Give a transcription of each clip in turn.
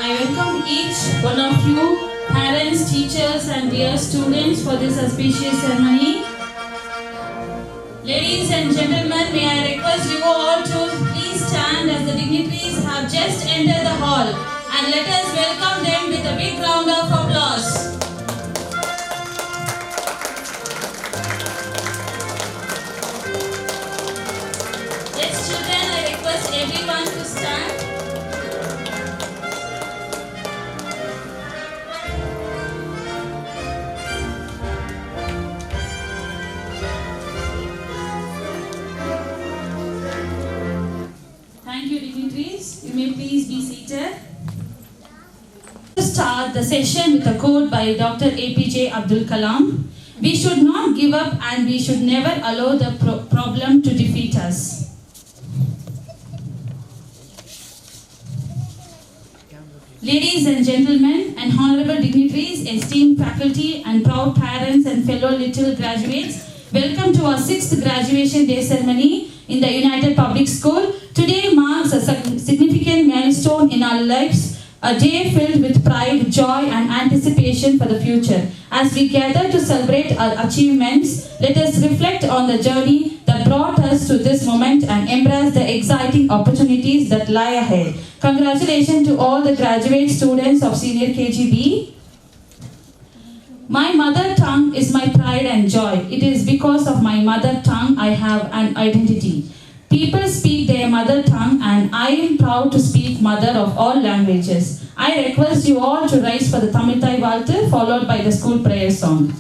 I welcome each one of you, parents, teachers and dear students for this auspicious ceremony. Ladies and gentlemen, may I request you all to please stand as the dignitaries have just entered the hall, and let us welcome them with a big round of applause. Yes, children, I request everyone to stand. Thank you, dignitaries. You may please be seated. To start the session with a quote by Dr. APJ Abdul Kalam. We should not give up and we should never allow the problem to defeat us. Ladies and gentlemen and honorable dignitaries, esteemed faculty and proud parents and fellow little graduates, welcome to our 6th graduation day ceremony in the United Public School. Today marks a significant milestone in our lives, a day filled with pride, joy and anticipation for the future. As we gather to celebrate our achievements, let us reflect on the journey that brought us to this moment and embrace the exciting opportunities that lie ahead. Congratulations to all the graduate students of Senior KGB. My mother tongue is my pride and joy. It is because of my mother tongue I have an identity. People speak their mother tongue and I am proud to speak mother of all languages. I request you all to rise for the Tamil Thai Valtu followed by the school prayer song.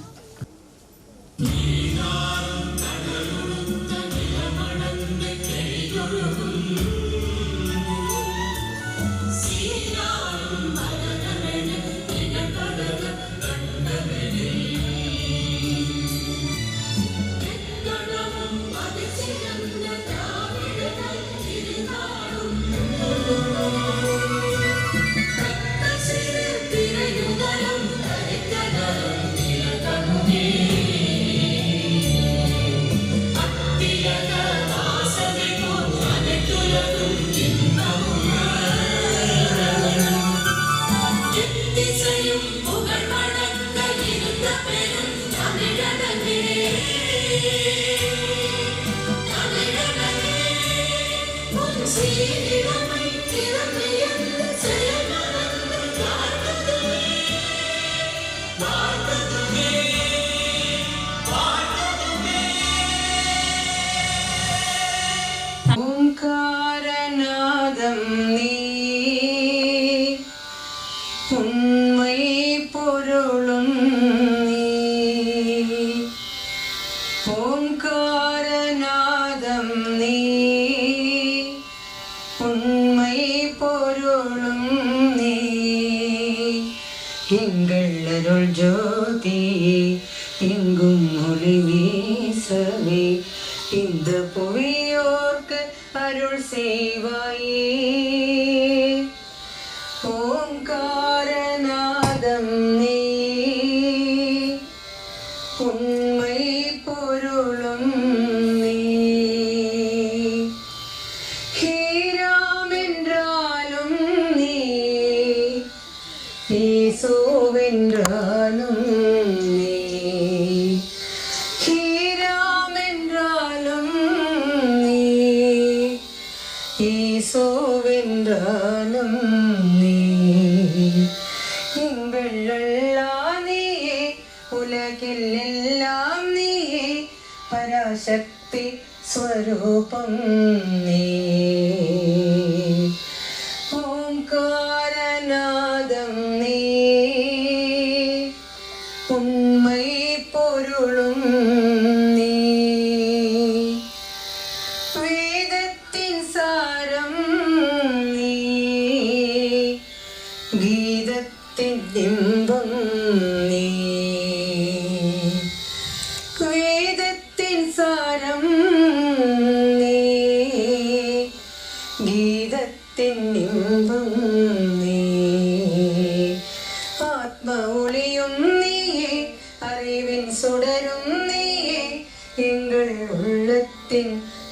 Parashakti Swarupam Omkaranadam Unmai Porulum Vedattin Saram Geedattin Dimbam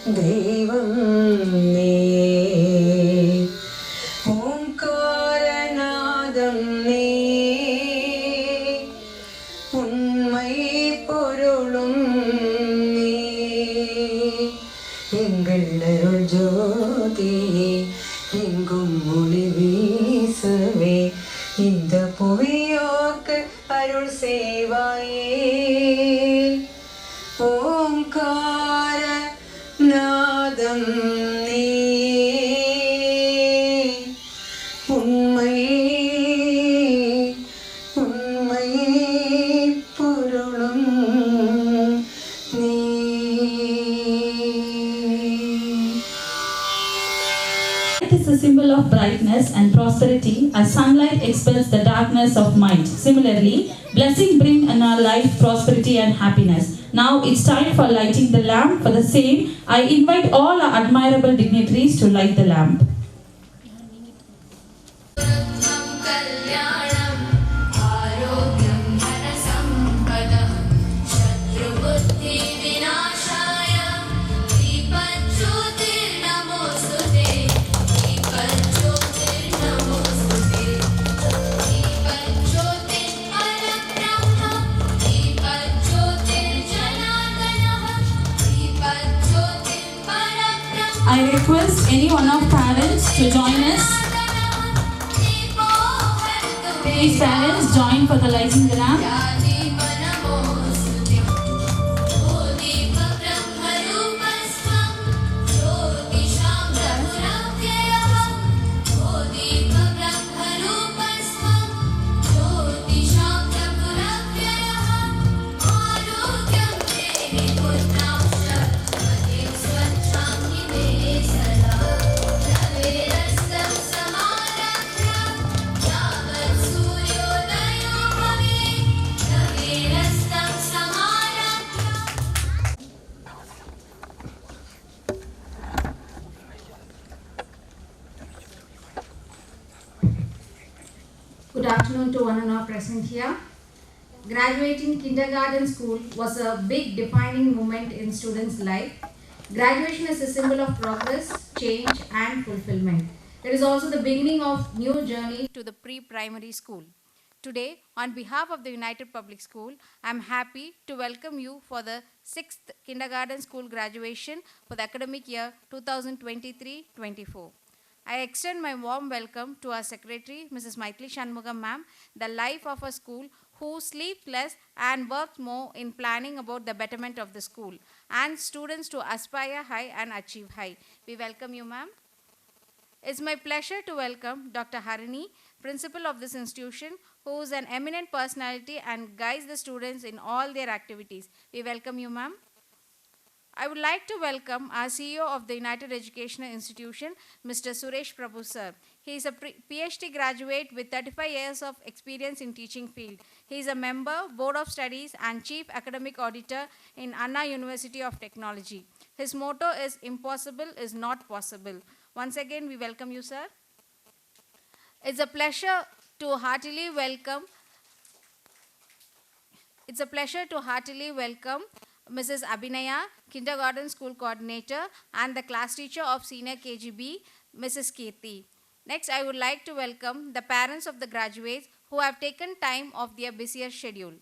Devam me Omkaranadam எங்கும் ஒளி வீசவே இந்த புவியோக்கு அருள் செய்வாயே. ஓம்கார நாதம் உண்மை உண்மை பொருளும் நீ. Light is a symbol of brightness and prosperity, as sunlight expels the darkness of mind. Similarly, blessing brings in our life prosperity and happiness. Now it's time for lighting the lamp. For the same, I invite all our admirable dignitaries to light the lamp. I request any one of parents to join us. Please parents, join for the lighting the lamp. Good afternoon to one and all present here. Graduating kindergarten school was a big defining moment in students' life. Graduation is a symbol of progress, change and fulfillment. It is also the beginning of new journey to the pre-primary school. Today, on behalf of the United Public School, I am happy to welcome you for the 6th kindergarten school graduation for the academic year 2023-24. I extend my warm welcome to our Secretary, Mrs. Maithili Shanmugam ma'am, the life of a school who sleeps less and works more in planning about the betterment of the school and students to aspire high and achieve high. We welcome you, ma'am. It's my pleasure to welcome Dr. Harini, principal of this institution, who is an eminent personality and guides the students in all their activities. We welcome you, ma'am. I would like to welcome our CEO of the United Educational Institution, Mr. Suresh Prabhu sir. He is a PhD graduate with 35 years of experience in teaching field. He is a member, Board of Studies and Chief Academic Auditor in Anna University of Technology. His motto is "Impossible is not possible." Once again, we welcome you, sir. It's a pleasure to heartily welcome Mrs. Abhinaya, Kindergarten School Coordinator, and the class teacher of Senior KGB, Mrs. Kirti. Next, I would like to welcome the parents of the graduates who have taken time off their busier schedule.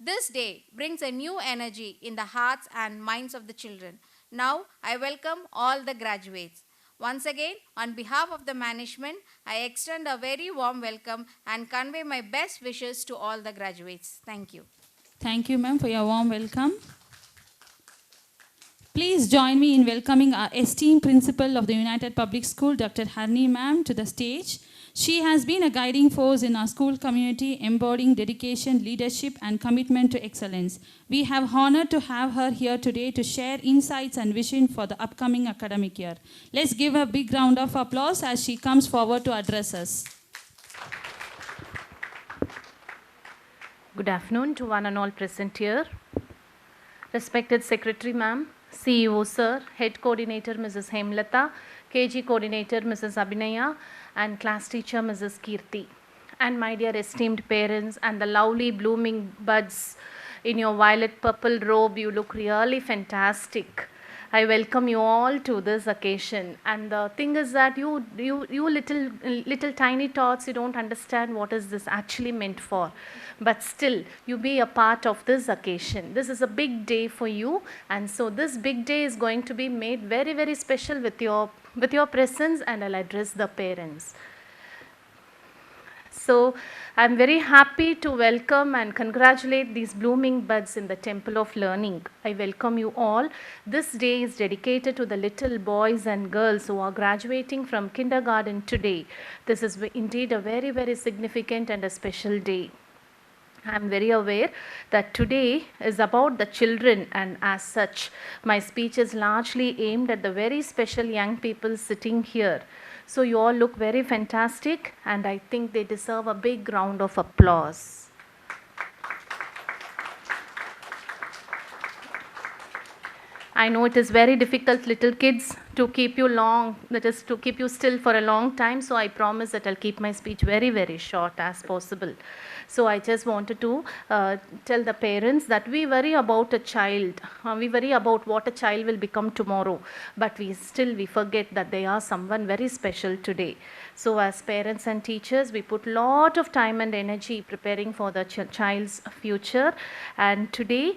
This day brings a new energy in the hearts and minds of the children. Now, I welcome all the graduates. Once again, on behalf of the management, I extend a very warm welcome and convey my best wishes to all the graduates. Thank you. Thank you, ma'am, for your warm welcome. Please join me in welcoming our esteemed principal of the United Public School, Dr. Harini ma'am, to the stage. She has been a guiding force in our school community, embodying dedication, leadership, and commitment to excellence. We have honored to have her here today to share insights and vision for the upcoming academic year. Let's give a big round of applause as she comes forward to address us. Good afternoon to one and all present here. Respected Secretary ma'am, CEO sir, Head Coordinator Mrs. Hemlata, KG Coordinator Mrs. Abhinaya, and class teacher Mrs. Kirti, and my dear esteemed parents and the lovely blooming buds in your violet purple robe, you look really fantastic. I welcome you all to this occasion, and the thing is that you little tiny tots, you don't understand what is this actually meant for, but still you be a part of this occasion. This is a big day for you, and so this big day is going to be made very, very special with your with your presence, and I'll address the parents. So I'm very happy to welcome and congratulate these blooming buds in the Temple of Learning. I welcome you all. This day is dedicated to the little boys and girls who are graduating from kindergarten today. This is indeed a very, very significant and a special day. I am very aware that today is about the children, and as such, my speech is largely aimed at the very special young people sitting here. So you all look very fantastic, and I think they deserve a big round of applause. I know it is very difficult, little kids, to keep you long, that is to keep you still for a long time. So I promise that I'll keep my speech very, very short as possible. So I just wanted to tell the parents that we worry about a child. We worry about what a child will become tomorrow, but we forget that they are someone very special today. So as parents and teachers, we put lot of time and energy preparing for the child's future. And today,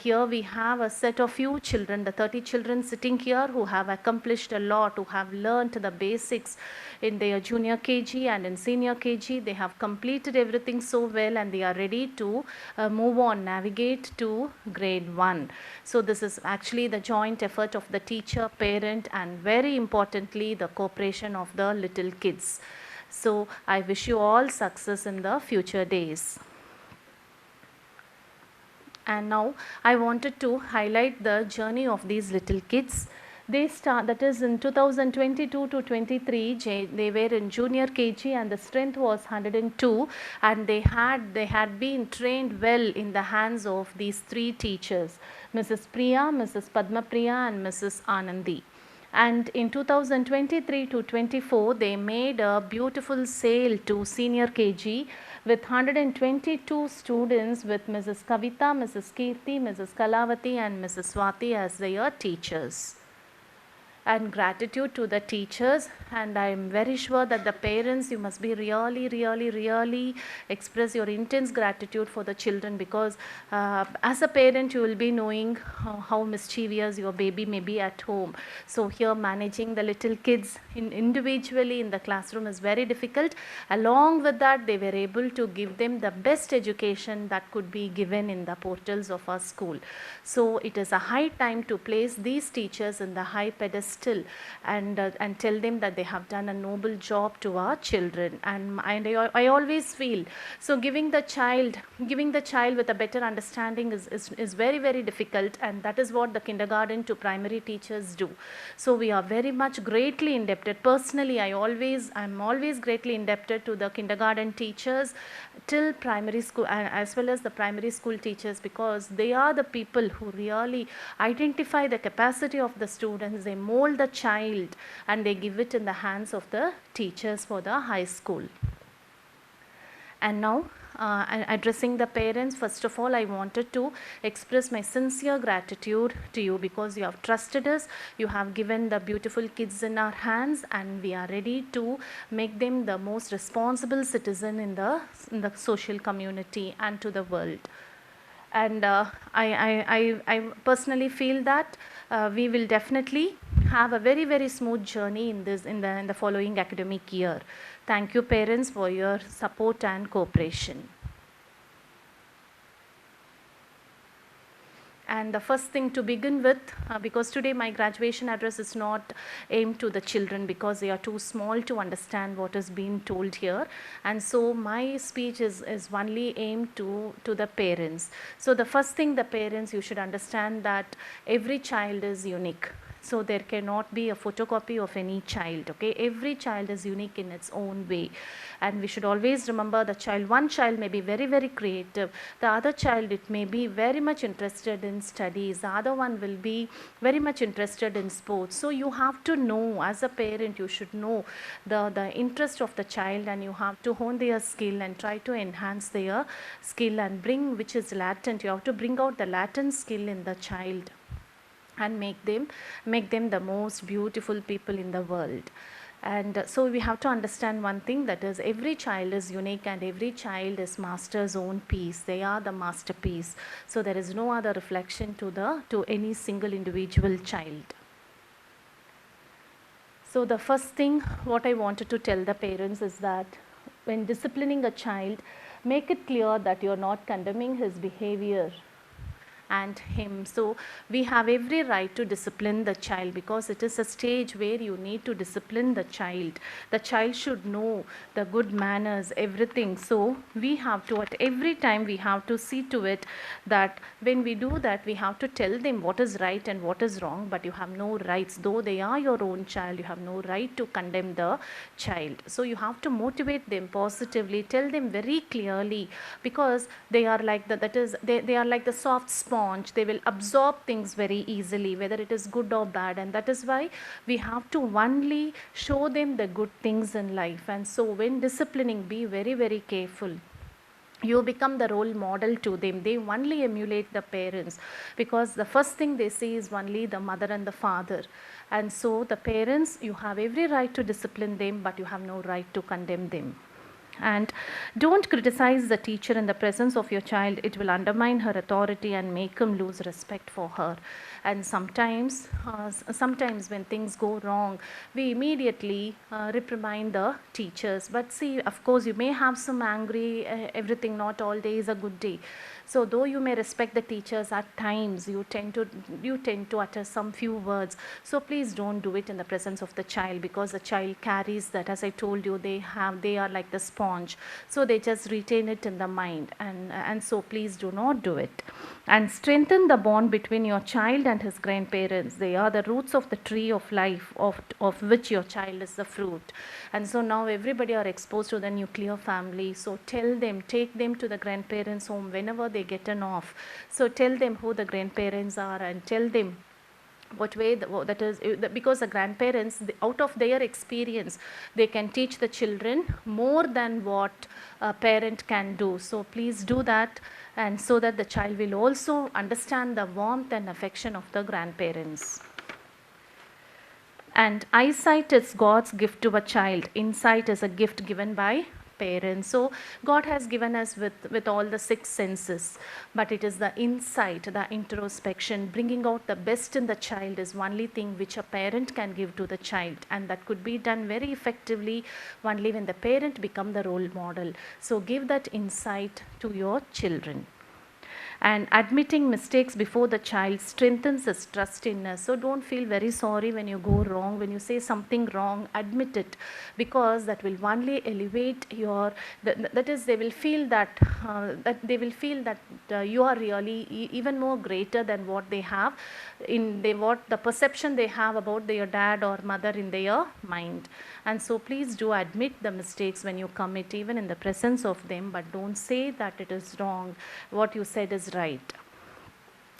here we have a set of few children, the 30 children sitting here who have accomplished a lot, who have learned the basics in their junior KG and in senior KG. They have completed everything so well, and they are ready to move on, navigate to grade 1. So this is actually the joint effort of the teacher, parent, and very importantly the cooperation of the little kids. So I wish you all success in the future days. And now I wanted to highlight the journey of these little kids. They start, that is in 2022 to 23, they were in junior KG and the strength was 102, and they had been trained well in the hands of these 3 teachers, Mrs. Priya, Mrs. Padma Priya, and Mrs. Anandi. And in 2023 to 24, they made a beautiful sale to senior KG with 122 students, with Mrs. Kavita, Mrs. Kirti, Mrs. Kalavati, and Mrs. Swati as their teachers. And gratitude to the teachers, and I am very sure that the parents, you must be really express your intense gratitude for the children, because as a parent you will be knowing how mischievous your baby may be at home. So here managing the little kids individually in the classroom is very difficult. Along with that, they were able to give them the best education that could be given in the portals of our school. So it is a high time to place these teachers in the high pedestal and tell them that they have done a noble job to our children. And I always feel, so giving the child with a better understanding is very difficult, and that is what the kindergarten to primary teachers do. So we are very much greatly indebted. Personally, I'm always greatly indebted to the kindergarten teachers till primary school, and as well as the primary school teachers, because they are the people who really identify the capacity of the students. They mold the child and they give it in the hands of the teachers for the high school. And now addressing the parents, first of all I wanted to express my sincere gratitude to you, because you have trusted us, you have given the beautiful kids in our hands, and we are ready to make them the most responsible citizen in the social community and to the world. And I personally feel that we will definitely have a very smooth journey in the following academic year. Thank you parents for your support and cooperation. And the first thing to begin with, because today my graduation address is not aimed to the children because they are too small to understand what is being told here, and so my speech is only aimed to the parents. So the first thing, the parents, you should understand that every child is unique. So there cannot be a photocopy of any child, okay? Every child is unique in its own way. And we should always remember one child may be very creative. The other child, it may be very much interested in studies. The other one will be very much interested in sports. So you have to know, as a parent, you should know the interest of the child, and you have to hone their skill and try to enhance their skill and bring which is latent. You have to bring out the latent skill in the child and make them the most beautiful people in the world. And so we have to understand one thing, that is every child is unique and every child is master's own piece. They are the masterpiece. So there is no other reflection to any single individual child. So the first thing what I wanted to tell the parents is that when disciplining a child, make it clear that you're not condemning his behavior and him. So we have every right to discipline the child, because it is a stage where you need to discipline the child. The child should know the good manners, everything. So we have to, at every time we have to see to it that when we do that, we have to tell them what is right and what is wrong, but you have no rights. Though they are your own child, you have no right to condemn the child. So you have to motivate them positively, tell them very clearly, because they are like they are like the soft sponge. They will absorb things very easily, whether it is good or bad, and that is why we have to only show them the good things in life. And so when disciplining, be very, very careful. You become the role model to them. They only emulate the parents, because the first thing they see is only the mother and the father. And so the parents, you have every right to discipline them, but you have no right to condemn them. And don't criticize the teacher in the presence of your child. It will undermine her authority and make him lose respect for her. And sometimes when things go wrong, we immediately reprimand the teachers. But see, of course, you may have some angry, everything, not all day is a good day. So though you may respect the teachers, at times you tend to utter some few words. So please don't do it in the presence of the child, because the child carries that. As I told you, they are like the sponge. So they just retain it in the mind, and so please do not do it. And strengthen the bond between your child and his grandparents. They are the roots of the tree of life, of which your child is the fruit. And so now everybody are exposed to the nuclear family. So tell them, take them to the grandparents' home whenever they get an off. So tell them who the grandparents are, and tell them what way that is, because the grandparents, out of their experience, they can teach the children more than what a parent can do. So please do that, and so that the child will also understand the warmth and affection of the grandparents. And eyesight is God's gift to a child. Insight is a gift given by parents. So God has given us with all the 6 senses, but it is the insight, the introspection, bringing out the best in the child is only thing which a parent can give to the child, and that could be done very effectively only when the parent become the role model. So give that insight to your children. And admitting mistakes before the child strengthens his trust in us. So don't feel very sorry when you go wrong. When you say something wrong, admit it, because that will only elevate your, that is, they will feel that you are really even more greater than what they have in what the perception they have about their dad or mother in their mind. And so please do admit the mistakes when you commit, even in the presence of them, but don't say that it is wrong, what you said is right.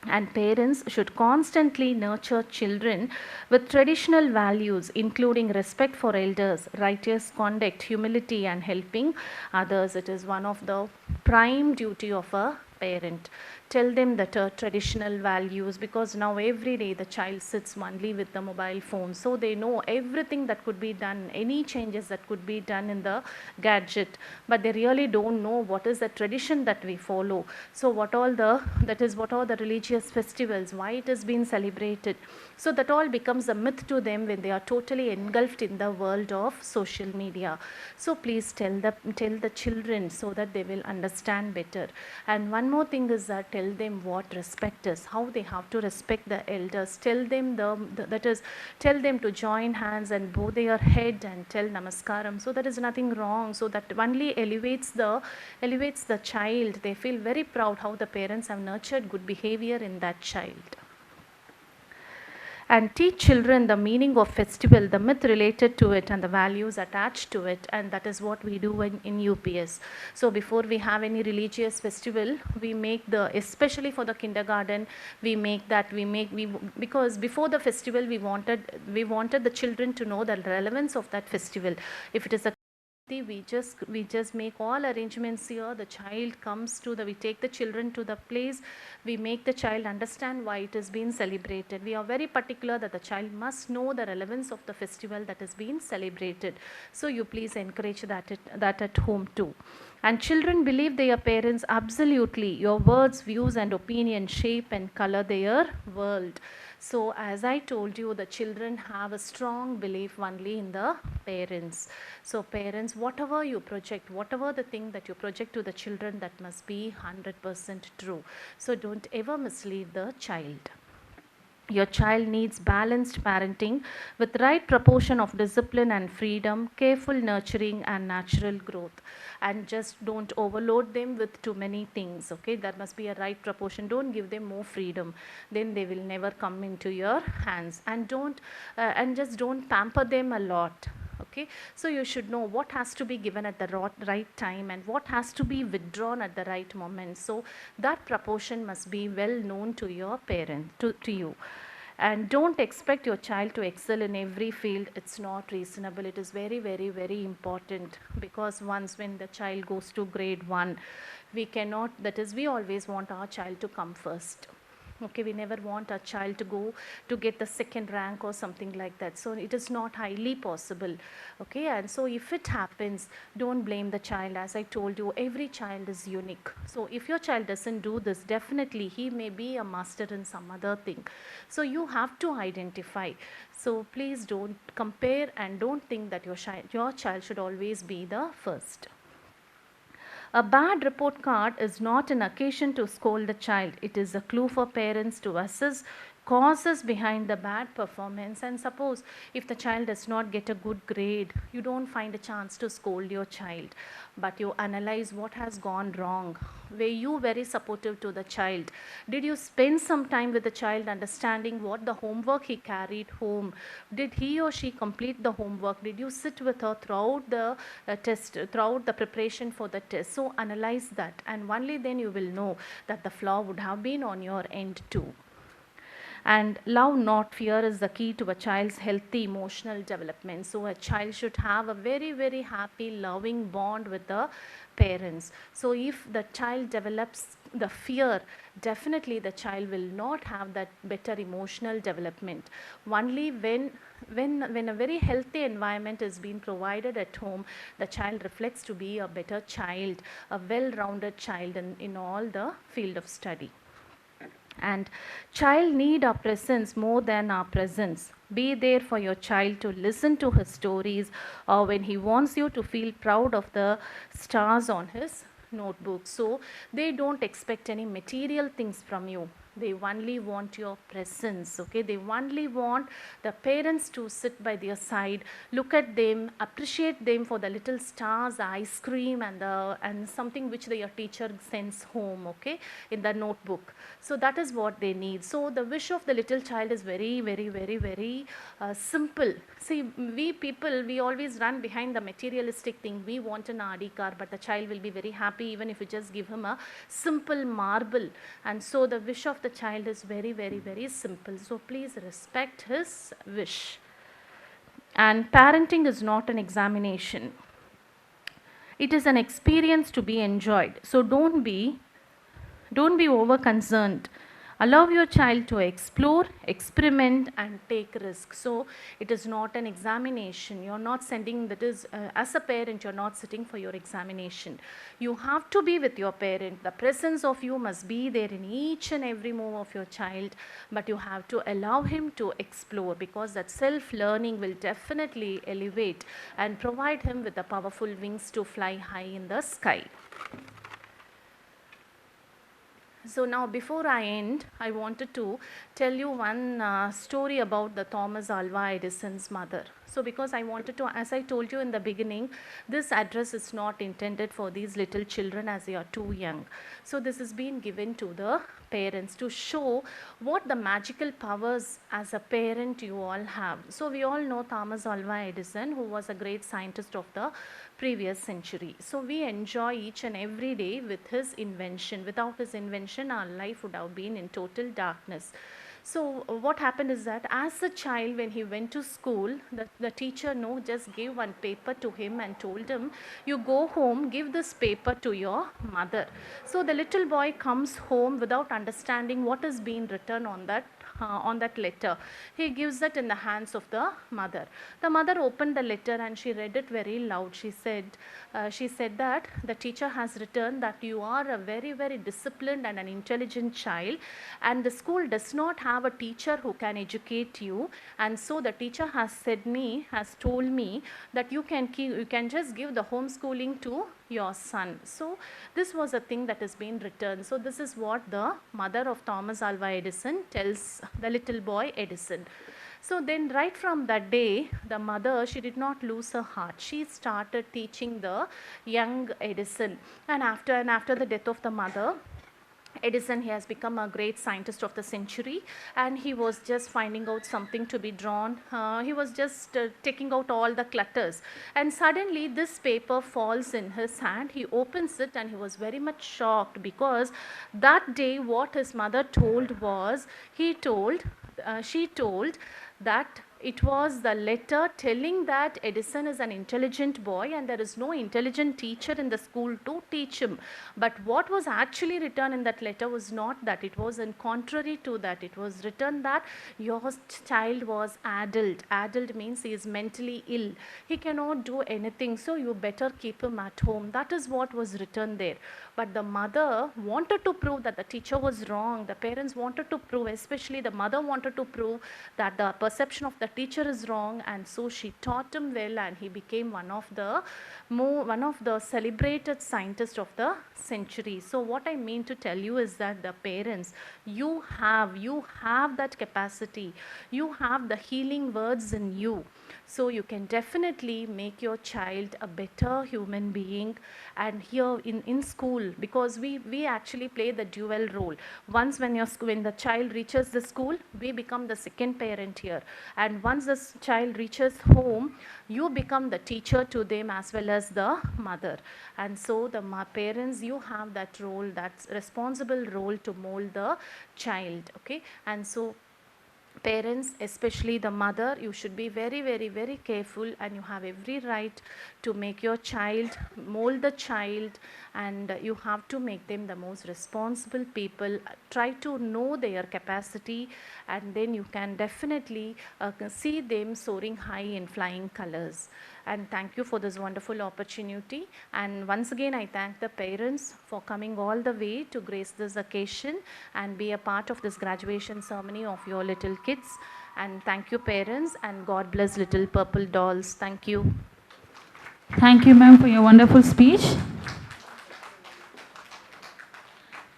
And parents should constantly nurture children with traditional values, including respect for elders, righteous conduct, humility, and helping others. It is one of the prime duty of a parent. Tell them that traditional values, because now every day the child sits only with the mobile phone, so they know everything that could be done, any changes that could be done in the gadget, but they really don't know what is the tradition that we follow. So what are the religious festivals, why it is being celebrated. So that all becomes a myth to them when they are totally engulfed in the world of social media. So please tell the children, so that they will understand better. And one more thing is that tell them what respect is, how they have to respect the elders. Tell them tell them to join hands and bow their head and tell namaskaram. So there is nothing wrong. So that only elevates the child. They feel very proud how the parents have nurtured good behavior in that child. And teach children the meaning of festival, the myth related to it, and the values attached to it. And that is what we do in UPS. So before we have any religious festival, we make especially for the kindergarten, because before the festival we wanted the children to know the relevance of that festival. If it is a we just make all arrangements here. The child comes we take the children to the place. We make the child understand why it is being celebrated. We are very particular that the child must know the relevance of the festival that is being celebrated. So you please encourage that at home too. And children believe their parents absolutely. Your words, views, and opinions shape and color their world. So as I told you, the children have a strong belief only in the parents. So parents, whatever you project, whatever the thing that you project to the children, that must be 100% true. So don't ever mislead the child. Your child needs balanced parenting with right proportion of discipline and freedom, careful nurturing and natural growth. And just don't overload them with too many things. Okay, there must be a right proportion. Don't give them more freedom, then they will never come into your hands. And just don't pamper them a lot. Okay, so you should know what has to be given at the right time and what has to be withdrawn at the right moment. So that proportion must be well known to your parent, to you. And don't expect your child to excel in every field. It's not reasonable. It is very, very, very important, because once when the child goes to grade 1, we cannot, that is, we always want our child to come first. Okay, we never want our child to go to get the second rank or something like that. So it is not highly possible. Okay, and so if it happens, don't blame the child. As I told you, every child is unique. So if your child doesn't do this, definitely he may be a master in some other thing. So you have to identify. So please don't compare and don't think that your child should always be the first. A bad report card is not an occasion to scold the child. It is a clue for parents to assess causes behind the bad performance. And suppose if the child does not get a good grade, you don't find a chance to scold your child, but you analyze what has gone wrong. Were you very supportive to the child? Did you spend some time with the child understanding what the homework he carried home? Did he or she complete the homework? Did you sit with her throughout the test, throughout the preparation for the test? So analyze that, and only then you will know that the flaw would have been on your end too. And love, not fear, is the key to a child's healthy emotional development. So a child should have a very, very happy, loving bond with the parents. So if the child develops the fear, definitely the child will not have that better emotional development. Only when a very healthy environment is being provided at home, the child reflects to be a better child, a well-rounded child in all the field of study. And child need our presence more than our presence. Be there for your child to listen to his stories, or when he wants you to feel proud of the stars on his notebook. So they don't expect any material things from you. They only want your presence. Okay, they only want the parents to sit by their side, look at them, appreciate them for the little stars, ice cream, and something which your teacher sends home, okay, in the notebook. So that is what they need. So the wish of the little child is very, very, very, very simple. See, we people, we always run behind the materialistic thing. We want an Audi car, but the child will be very happy even if you just give him a simple marble. And so the wish of the child is very, very, very simple. So please respect his wish. And parenting is not an examination. It is an experience to be enjoyed. So don't be over concerned. Allow your child to explore, experiment, and take risks. So it is not an examination. You're not sending, that is, as a parent, you're not sitting for your examination. You have to be with your parent. The presence of you must be there in each and every move of your child, but you have to allow him to explore, because that self-learning will definitely elevate and provide him with the powerful wings to fly high in the sky. So now, before I end, I wanted to tell you one story about the Thomas Alva Edison's mother. So because I wanted to, as I told you in the beginning, this address is not intended for these little children as they are too young. So this is being given to the parents to show what the magical powers as a parent you all have. So we all know Thomas Alva Edison, who was a great scientist of the previous century. So we enjoy each and every day with his invention. Without his invention, our life would have been in total darkness. So what happened is that as a child, when he went to school, the teacher just gave one paper to him and told him, you go home, give this paper to your mother. So the little boy comes home without understanding what is being written on that on that letter. He gives it in the hands of the mother. The mother opened the letter and she read it very loud. She said that the teacher has written that you are a very, very disciplined and an intelligent child, and the school does not have a teacher who can educate you, and so the teacher has told me that you can just give the homeschooling to your son. So this was a thing that has been written. So this is what the mother of Thomas Alva Edison tells the little boy Edison. So then right from that day, the mother, she did not lose her heart. She started teaching the young Edison, and after the death of the mother, Edison, he has become a great scientist of the century, and he was just finding out something to be drawn. He was just taking out all the clutters, and suddenly this paper falls in his hand. He opens it and he was very much shocked, because that day what his mother told was, she told that it was the letter telling that Edison is an intelligent boy and there is no intelligent teacher in the school to teach him. But what was actually written in that letter was not that. It was in contrary to that. It was written that your child was addled. Addled means he is mentally ill. He cannot do anything, so you better keep him at home. That is what was written there. But the mother wanted to prove that the teacher was wrong. The parents wanted to prove, especially the mother wanted to prove that the perception of the teacher is wrong, and so she taught him well, and he became one of the celebrated scientists of the century. So what I mean to tell you is that the parents, you have that capacity, you have the healing words in you. So you can definitely make your child a better human being. And here in school, because we actually play the dual role. Once when the child reaches the school, we become the second parent here, and once the child reaches home, you become the teacher to them as well as the mother. And so the parents, you have that role, that responsible role to mold the child. Okay, and so parents, especially the mother, you should be very, very, very careful, and you have every right to make your child, mold the child, and you have to make them the most responsible people. Try to know their capacity, and then you can definitely see them soaring high in flying colors. And thank you for this wonderful opportunity. And once again, I thank the parents for coming all the way to grace this occasion and be a part of this graduation ceremony of your little kids. And thank you, parents, and God bless little purple dolls. Thank you. Thank you, ma'am, for your wonderful speech.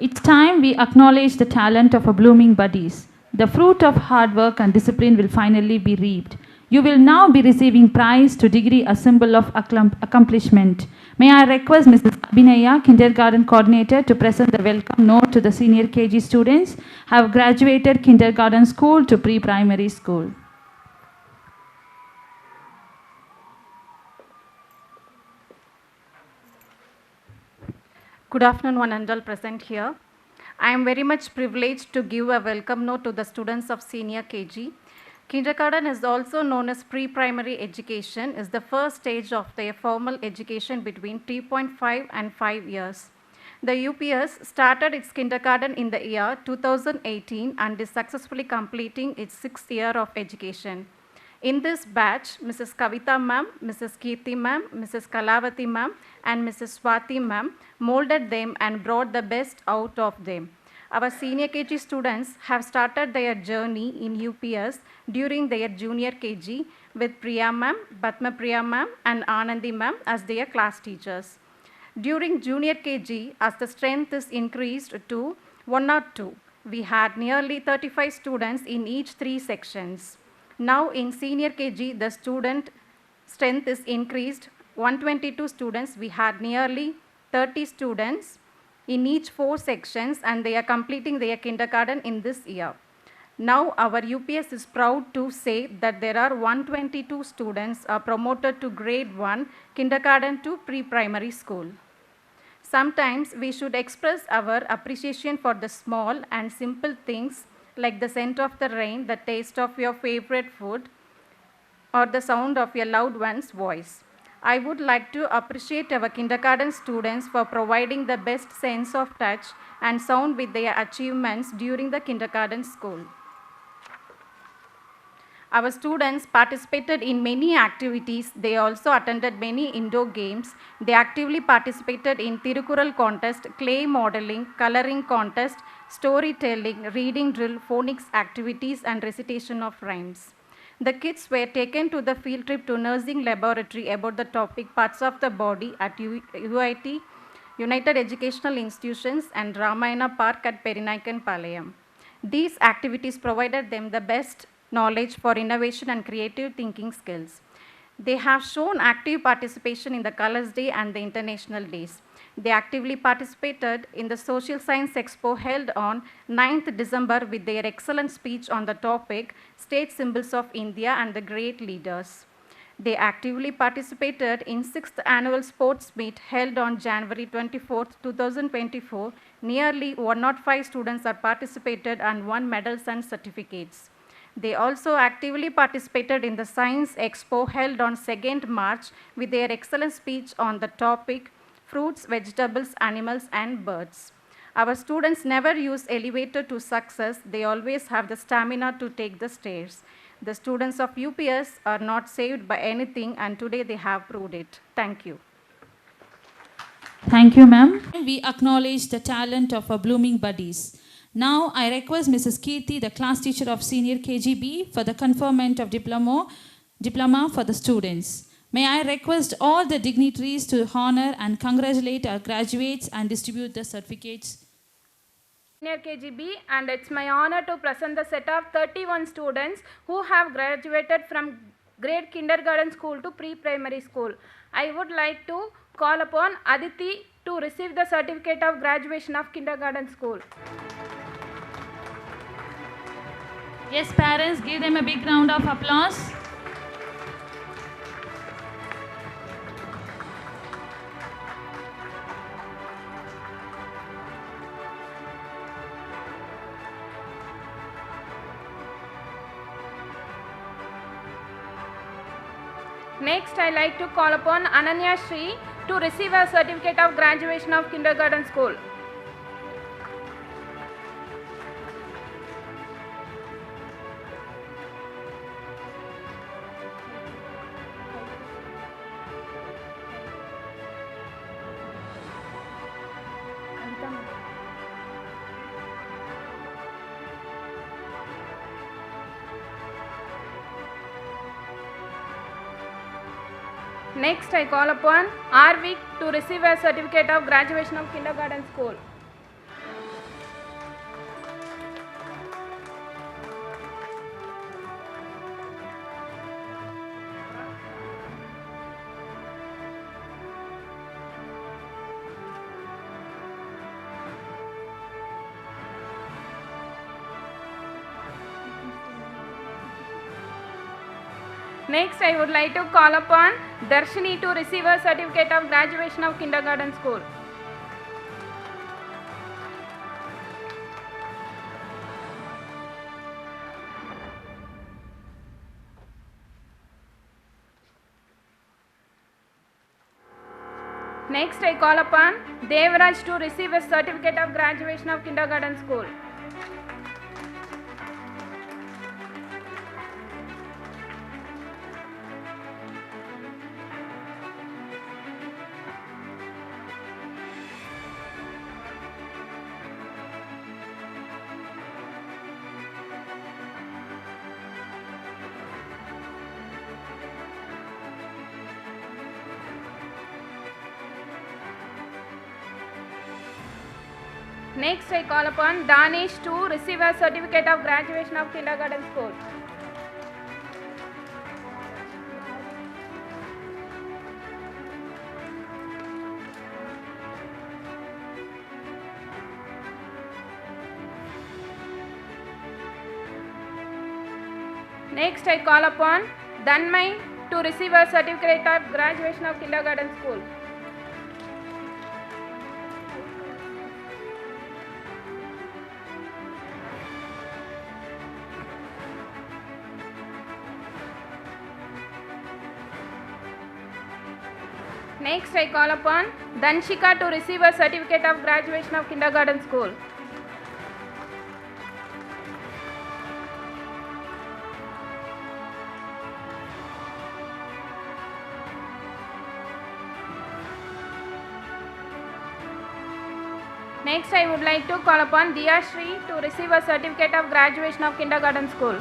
It's time we acknowledge the talent of our blooming buddies. The fruit of hard work and discipline will finally be reaped. You will now be receiving prize to degree, a symbol of accomplishment. May I request Mrs. Abhinaya, kindergarten coordinator, to present the welcome note to the senior KG students who have graduated kindergarten school to pre-primary school. Good afternoon, one and all present here. I am very much privileged to give a welcome note to the students of senior KG. Kindergarten is also known as pre-primary education, is the first stage of their formal education between 3.5 and 5 years. The UPS started its kindergarten in the year 2018 and is successfully completing its 6th year of education. In this batch, Mrs. Kavita ma'am, Mrs. Kirti ma'am, Mrs. Kalavati ma'am, and Mrs. Swati ma'am molded them and brought the best out of them. Our senior KG students have started their journey in UPS during their junior KG with Priya ma'am, Padma Priya ma'am, and Anandi ma'am as their class teachers. During junior KG, as the strength is increased to 102, we had nearly 35 students in each 3 sections. Now in senior KG, the student strength is increased 122 students. We had nearly 30 students in each 4 sections, and they are completing their kindergarten in this year. Now our UPS is proud to say that there are 122 students are promoted to grade 1 kindergarten to pre-primary school. Sometimes we should express our appreciation for the small and simple things like the scent of the rain, the taste of your favorite food, or the sound of your loved one's voice. I would like to appreciate our kindergarten students for providing the best sense of touch and sound with their achievements during the kindergarten school. Our students participated in many activities. They also attended many indoor games. They actively participated in Tirukural contest, clay modeling, coloring contest, storytelling, reading drill, phonics activities, and recitation of rhymes. The kids were taken to the field trip to nursing laboratory about the topic parts of the body at UIT, United Educational Institutions, and Ramayana Park at Perinaikan Palayam. These activities provided them the best knowledge for innovation and creative thinking skills. They have shown active participation in the Colors Day and the International Days. They actively participated in the Social Science Expo held on 9th December with their excellent speech on the topic State Symbols of India and the Great Leaders. They actively participated in 6th Annual Sports Meet held on January 24, 2024. Nearly 105 students are participated and won medals and certificates. They also actively participated in the Science Expo held on 2nd March with their excellent speech on the topic Fruits, Vegetables, Animals and Birds. Our students never use elevator to success. They always have the stamina to take the stairs. The students of UPS are not saved by anything, and today they have proved it. Thank you. Thank you, ma'am. We acknowledge the talent of our blooming buddies. Now, I request Mrs. Kirti, the class teacher of Senior KGB, for the conferment of diploma for the students. May I request all the dignitaries to honor and congratulate our graduates and distribute the certificates. Senior KGB, and it's my honor to present the set of 31 students who have graduated from grade kindergarten school to pre-primary school. I would like to call upon Aditi to receive the certificate of graduation of kindergarten school. Yes, parents, give them a big round of applause. Next, I like to call upon Ananya Shri to receive a certificate of graduation of kindergarten school. Next, I call upon Arvik to receive a certificate of graduation of kindergarten school. Next, I would like to call upon Darshini to receive a certificate of graduation of kindergarten school. Next, I call upon Devraj to receive a certificate of graduation of kindergarten school. Next, I call upon Danish to receive a certificate of graduation of kindergarten school. Next, I call upon Danmay to receive a certificate of graduation of kindergarten school. Next, I call upon Danshika to receive a certificate of graduation of kindergarten school. Next, I would like to call upon Diya Shri to receive a certificate of graduation of kindergarten school.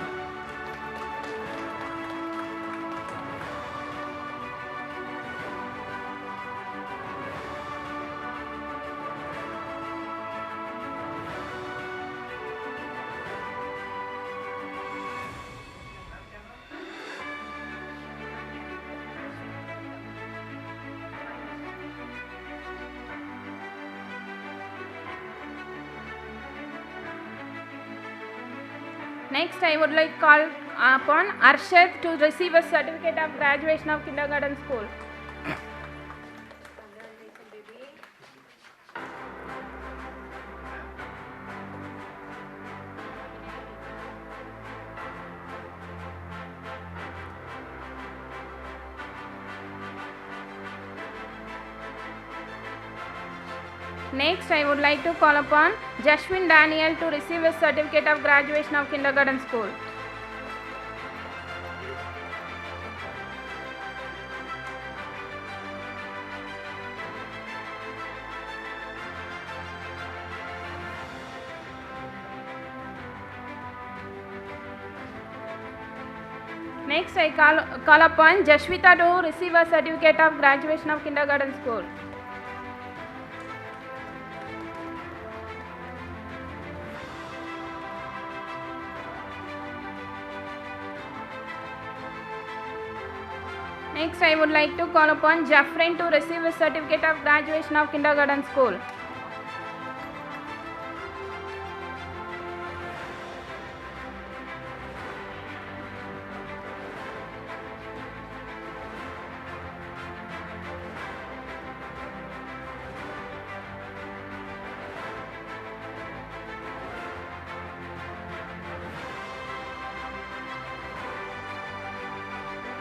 Next, I would like to call upon Arshad to receive a certificate of graduation of kindergarten school. Next, I would like to call upon Jashwin Daniel to receive a certificate of graduation of kindergarten school. Next, I call upon Jashwita to receive a certificate of graduation of kindergarten school. Next, I would like to call upon Jafrin to receive a certificate of graduation of kindergarten school.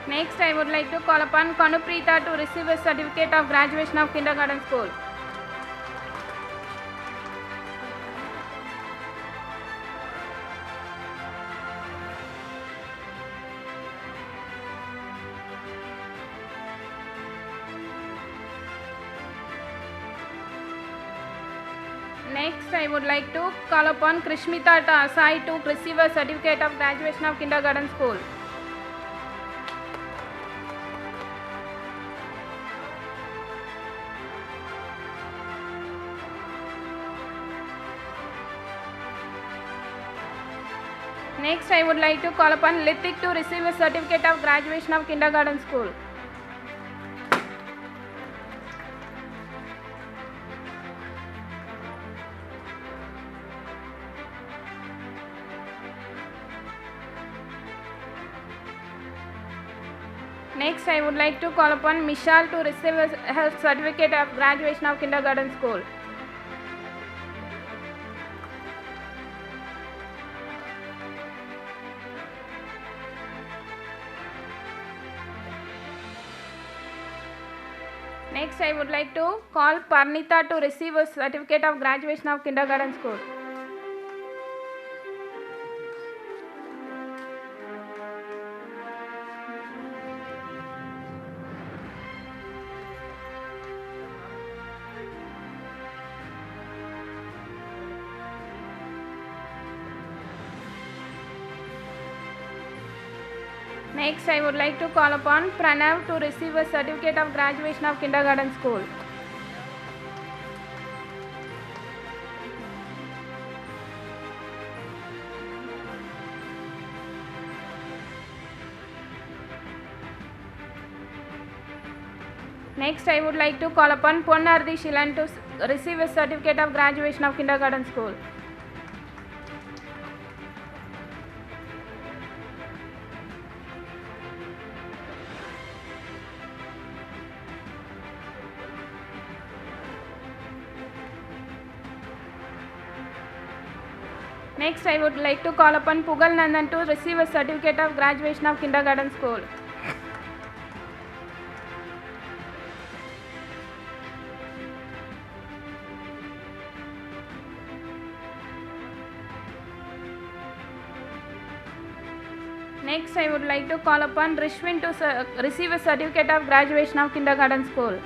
Next, I would like to call upon Kanupreeta to receive a certificate of graduation of kindergarten school. Next, I would like to call upon Krishmita Sai to receive a certificate of graduation of kindergarten school. Next, I would like to call upon Litik to receive a certificate of graduation of kindergarten school. Next, I would like to call upon Mishal to receive a certificate of graduation of kindergarten school. Next, I would like to call Parnita to receive a certificate of graduation of kindergarten school. Next, I would like to call upon Pranav to receive a certificate of graduation of kindergarten school. Next, I would like to call upon Ponnardi Shilan to receive a certificate of graduation of kindergarten school. Next, I would like to call upon Pugal Nandan to receive a certificate of graduation of kindergarten school. Next, I would like to call upon Rishwin to receive a certificate of graduation of kindergarten school.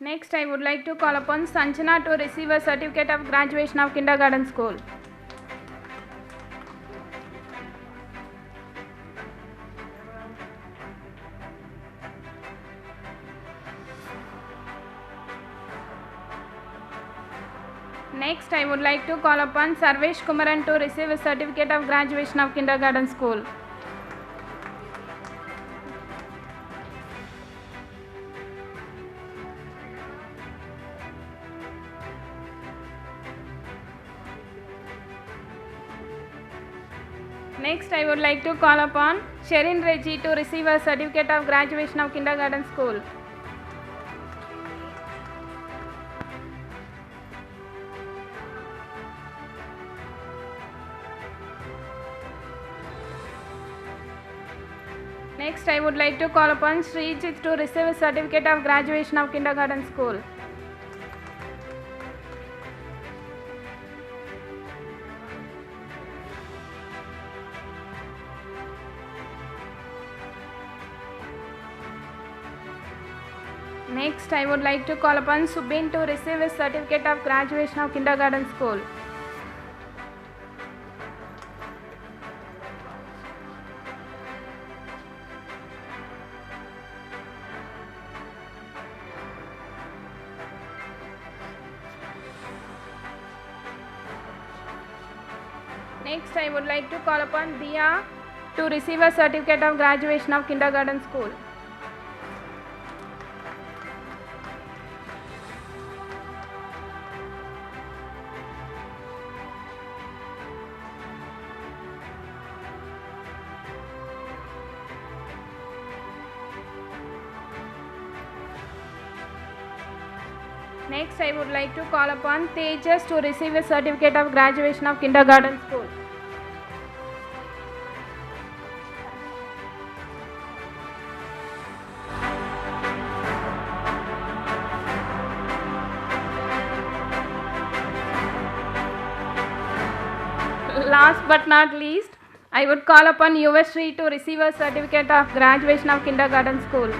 Next, I would like to call upon Sanjana to receive a certificate of graduation of kindergarten school. Next, I would like to call upon Sarvesh Kumaran to receive a certificate of graduation of kindergarten school. Next, I would like to call upon Sherin Reggie to receive a certificate of graduation of kindergarten school. Next, I would like to call upon Srijit to receive a certificate of graduation of kindergarten school. Next, I would like to call upon Subin to receive a certificate of graduation of kindergarten school. Next, I would like to call upon Dia to receive a certificate of graduation of kindergarten school. Next, I would like to call upon Tejas to receive a certificate of graduation of kindergarten school. Last but not least, I would call upon Yuvashree to receive a certificate of graduation of kindergarten school.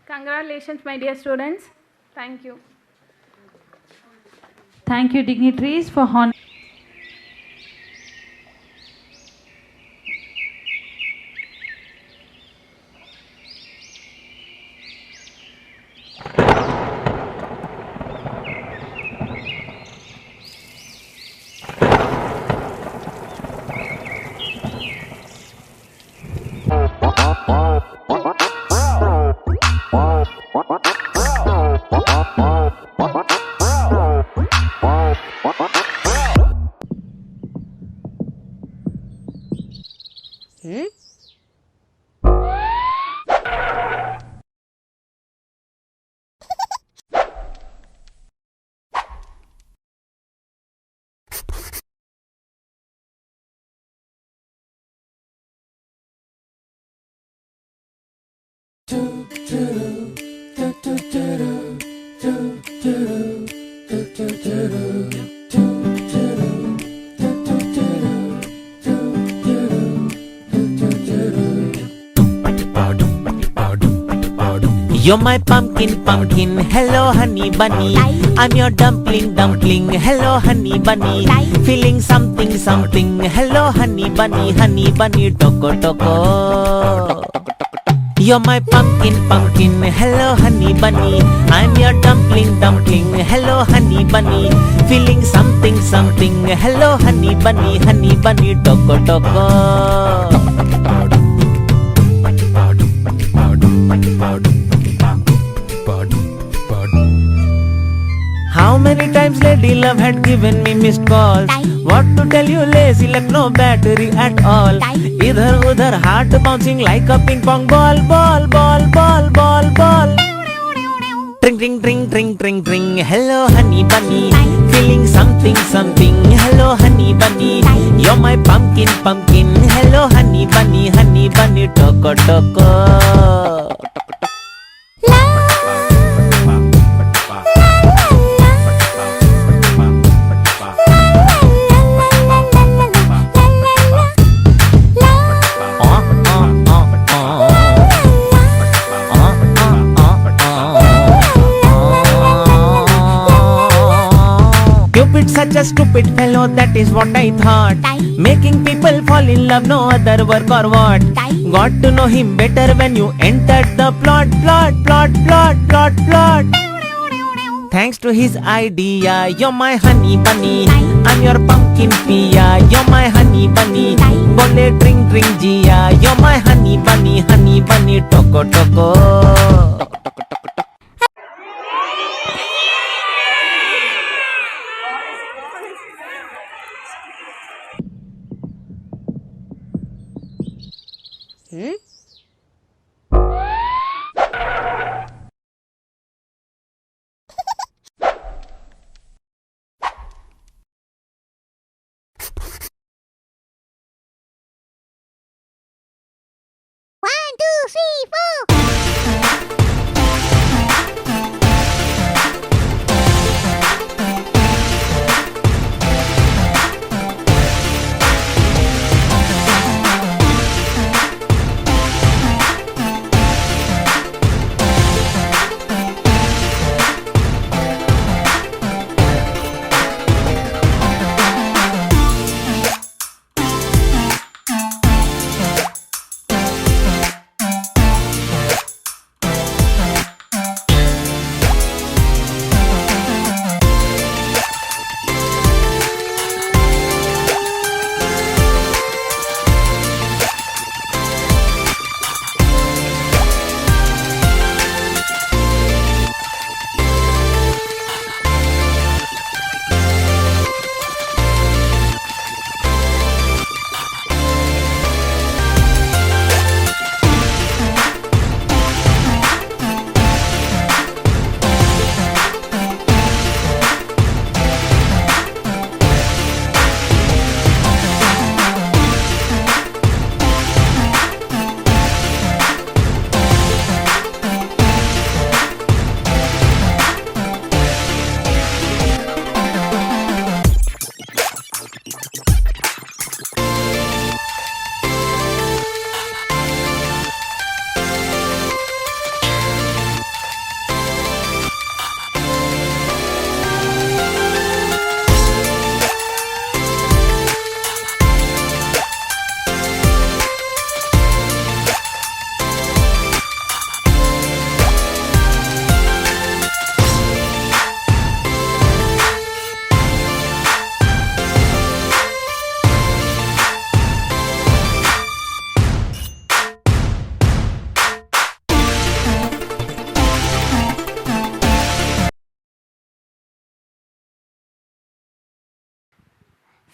Congratulations, my dear students. Thank you. Thank you, dignitaries, for honoring. You're my pumpkin, pumpkin, hello honey bunny. I'm your dumpling, dumpling, hello honey bunny. Feeling something, something, hello honey bunny, toko toko. You're my pumpkin, pumpkin, hello honey bunny. I'm your dumpling, dumpling, hello honey bunny. Feeling something, something, hello honey bunny, toko toko. How many times Lady Love had given me missed calls? What to tell you, lazy like no battery at all. Idhar udhar heart bouncing like a ping pong ball, ball, ball, ball, ball, ball. Tring, tring, tring, tring, tring, tring. Hello honey bunny, feeling something, something. Hello honey bunny, you're my pumpkin, pumpkin. Hello honey bunny, toko toko. Cupid such a stupid fellow, that is what I thought. Making people fall in love, no other work or what. Got to know him better when you entered the plot. Thanks to his idea, you're my honey bunny, I'm your pumpkin pia, you're my honey bunny. Bole drink jia, you're my honey bunny, toko toko.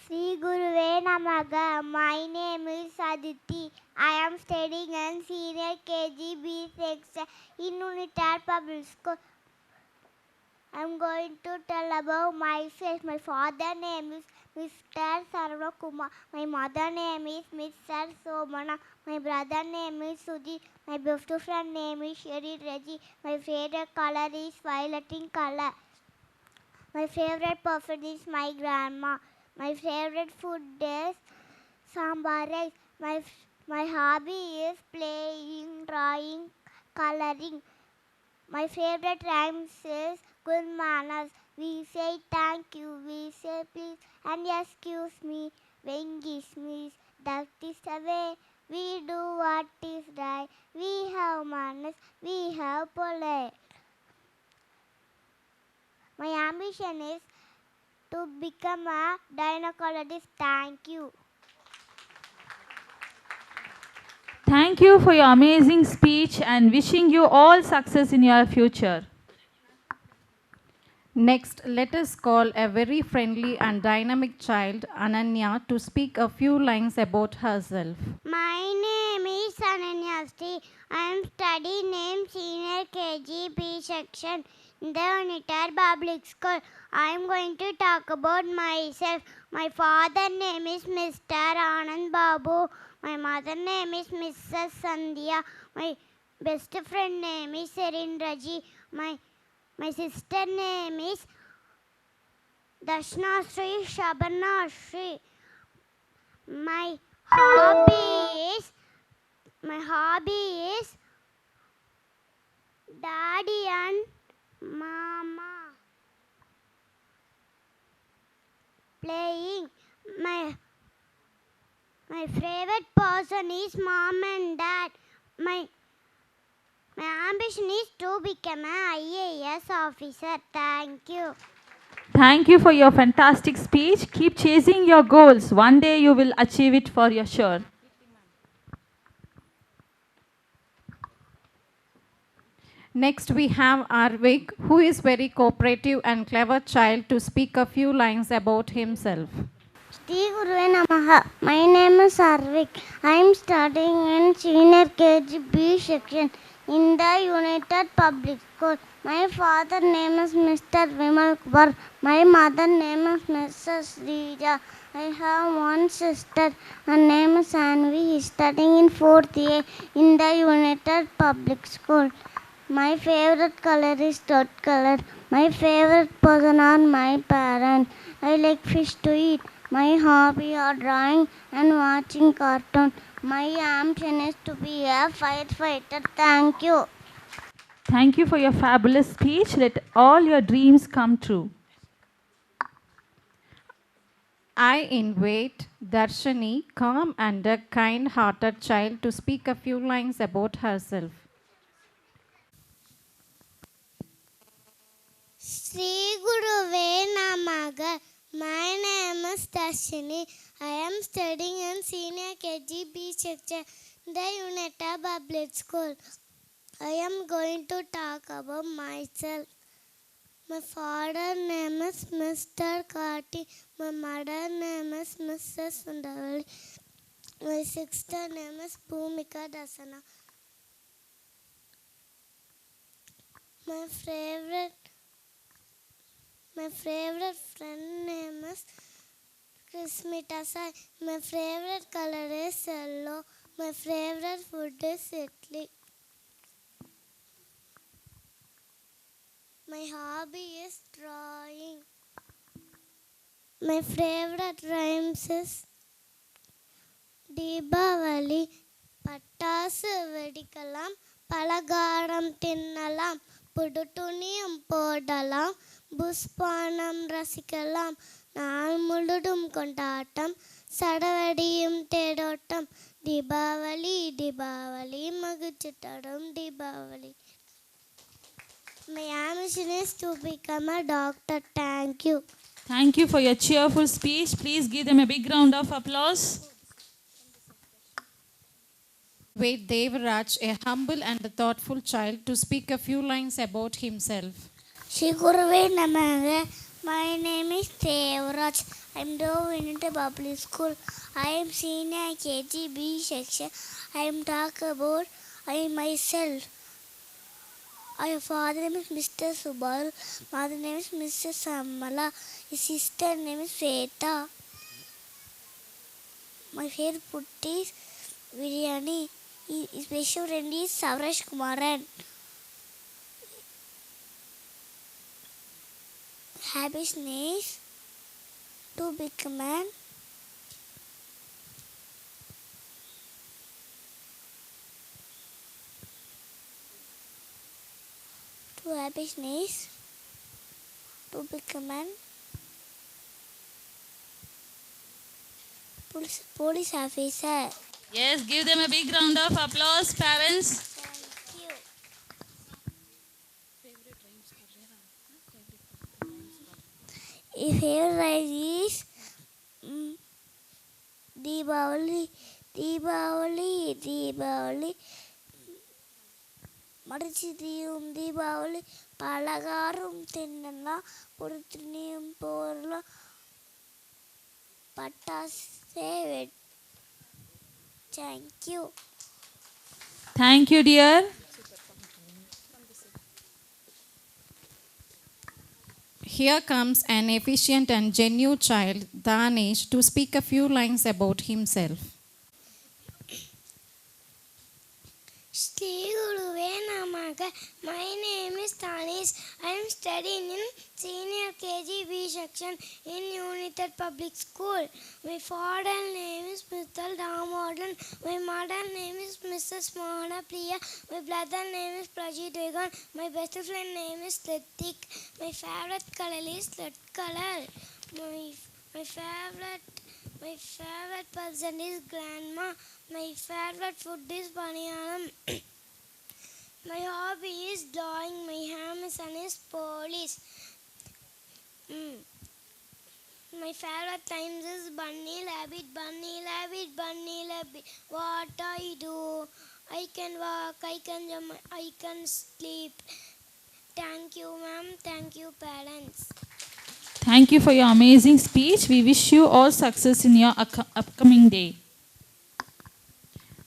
Sri Guruve Namaga. My name is Aditi. I am studying in senior KGB section in Unitar Public School. I am going to tell about myself. My father name is Mr. Sarvakumar. My mother name is Mr. Somana. My brother name is Suji. My best friend name is Sherry Reggie. My favorite color is violet in color. My favorite person is my grandma. My favorite food is sambar rice. My hobby is playing, drawing, coloring. My favorite rhymes is good manners. We say thank you, we say please, and excuse me when dismiss. That is the way we do what is right. We have manners, we have polite. My ambition is to become a gynecologist. Thank you. Thank you for your amazing speech and wishing you all success in your future. Next, let us call a very friendly and dynamic child, Ananya, to speak a few lines about herself. My name is Ananya Sri. I am studying in senior KGB section in the Unitar Public School. I am going to talk about myself. My father name is Mr. Anand Babu. My mother name is Mrs. Sandhya. My best friend name is Serin Raji. My sister name is Dashna Sri Shabana Sri. My hobby is daddy and mama playing. My favorite person is mom and dad. My ambition is to become an IAS officer. Thank you. Thank you for your fantastic speech. Keep chasing your goals. One day you will achieve it for your sure. Next, we have Arvik, who is very cooperative and clever child, to speak a few lines about himself. Shri Guruve Namaha. My name is Arvik. I am studying in senior KG B section in the United Public School. My father name is Mr. Vimal Kumar. My mother name is Mrs. Rija. I have one sister. Her name is Anvi. He is studying in 4th year in the United Public School. My favorite color is red color. My favorite person are my parents. I like fish to eat. My hobby are drawing and watching cartoon. My ambition is to be a firefighter. Thank you. Thank you for your fabulous speech. Let all your dreams come true. I invite Darshani, calm and a kind-hearted child, to speak a few lines about herself. Shri Guruve Namaha. My name is Darshini. I am studying in senior KG B section, the Unita Public School. I am going to talk about myself. My father name is Mr. Kati. My mother name is Mrs. Sundavali. My sister name is Bhumika Dasana. My favorite friend name is Krismita Sai. My favorite color is yellow. My favorite food is idli. My hobby is drawing. My favorite rhymes is Deepavali. Pattasu vedikalam, palagaram tinnalam, pudutuniyam podalam, புஷ்பானம் ரசிக்கலாம், நாள் முழுதும் கொண்டாட்டம், சடவடியும் தேடோட்டம், தீபாவளி தீபாவளி மகிழ்ச்சி தரும் Deepavali. My ambition is to become a doctor. Thank you. Thank you for your cheerful speech. Please give them a big round of applause. Wait Devraj, a humble and a thoughtful child, to speak a few lines about himself. Shri Guruve Namaha. My name is Devraj. I am doing Unity Public School. I am senior KGB section. I am talk about myself. My father name is Mr. Subal. Mother name is Mrs. Samala. His sister name is Sveta. My favorite food is biryani. His special friend is Savrash Kumaran. Habits is to become an police officer. Yes, give them a big round of applause, parents. Thank you. His favorite is Deepavali. மடிச்சிதியும் Deepavali, பலகாரும் தின்னலாம், பொறுத்துனியும் போரலாம், பட்டாசே wet. Thank you. Thank you, dear. Here comes an efficient and genuine child, Danish, to speak a few lines about himself. Shri Guruve Namaga. My name is Tanis. I am studying in Senior KG B section in United Public School. My father name is Mr. Damodan. My mother name is Mrs. Mohana Priya. My brother name is Prajit Vegan. My best friend name is Latik. My favorite color is red color. My favorite person is grandma. My favorite food is banana. My hobby is drawing. My ambition is police. My favorite times is bunny rabbit, bunny rabbit, bunny rabbit. What I do? I can walk, I can jump, I can sleep. Thank you, ma'am. Thank you, parents. Thank you for your amazing speech. We wish you all success in your upcoming day.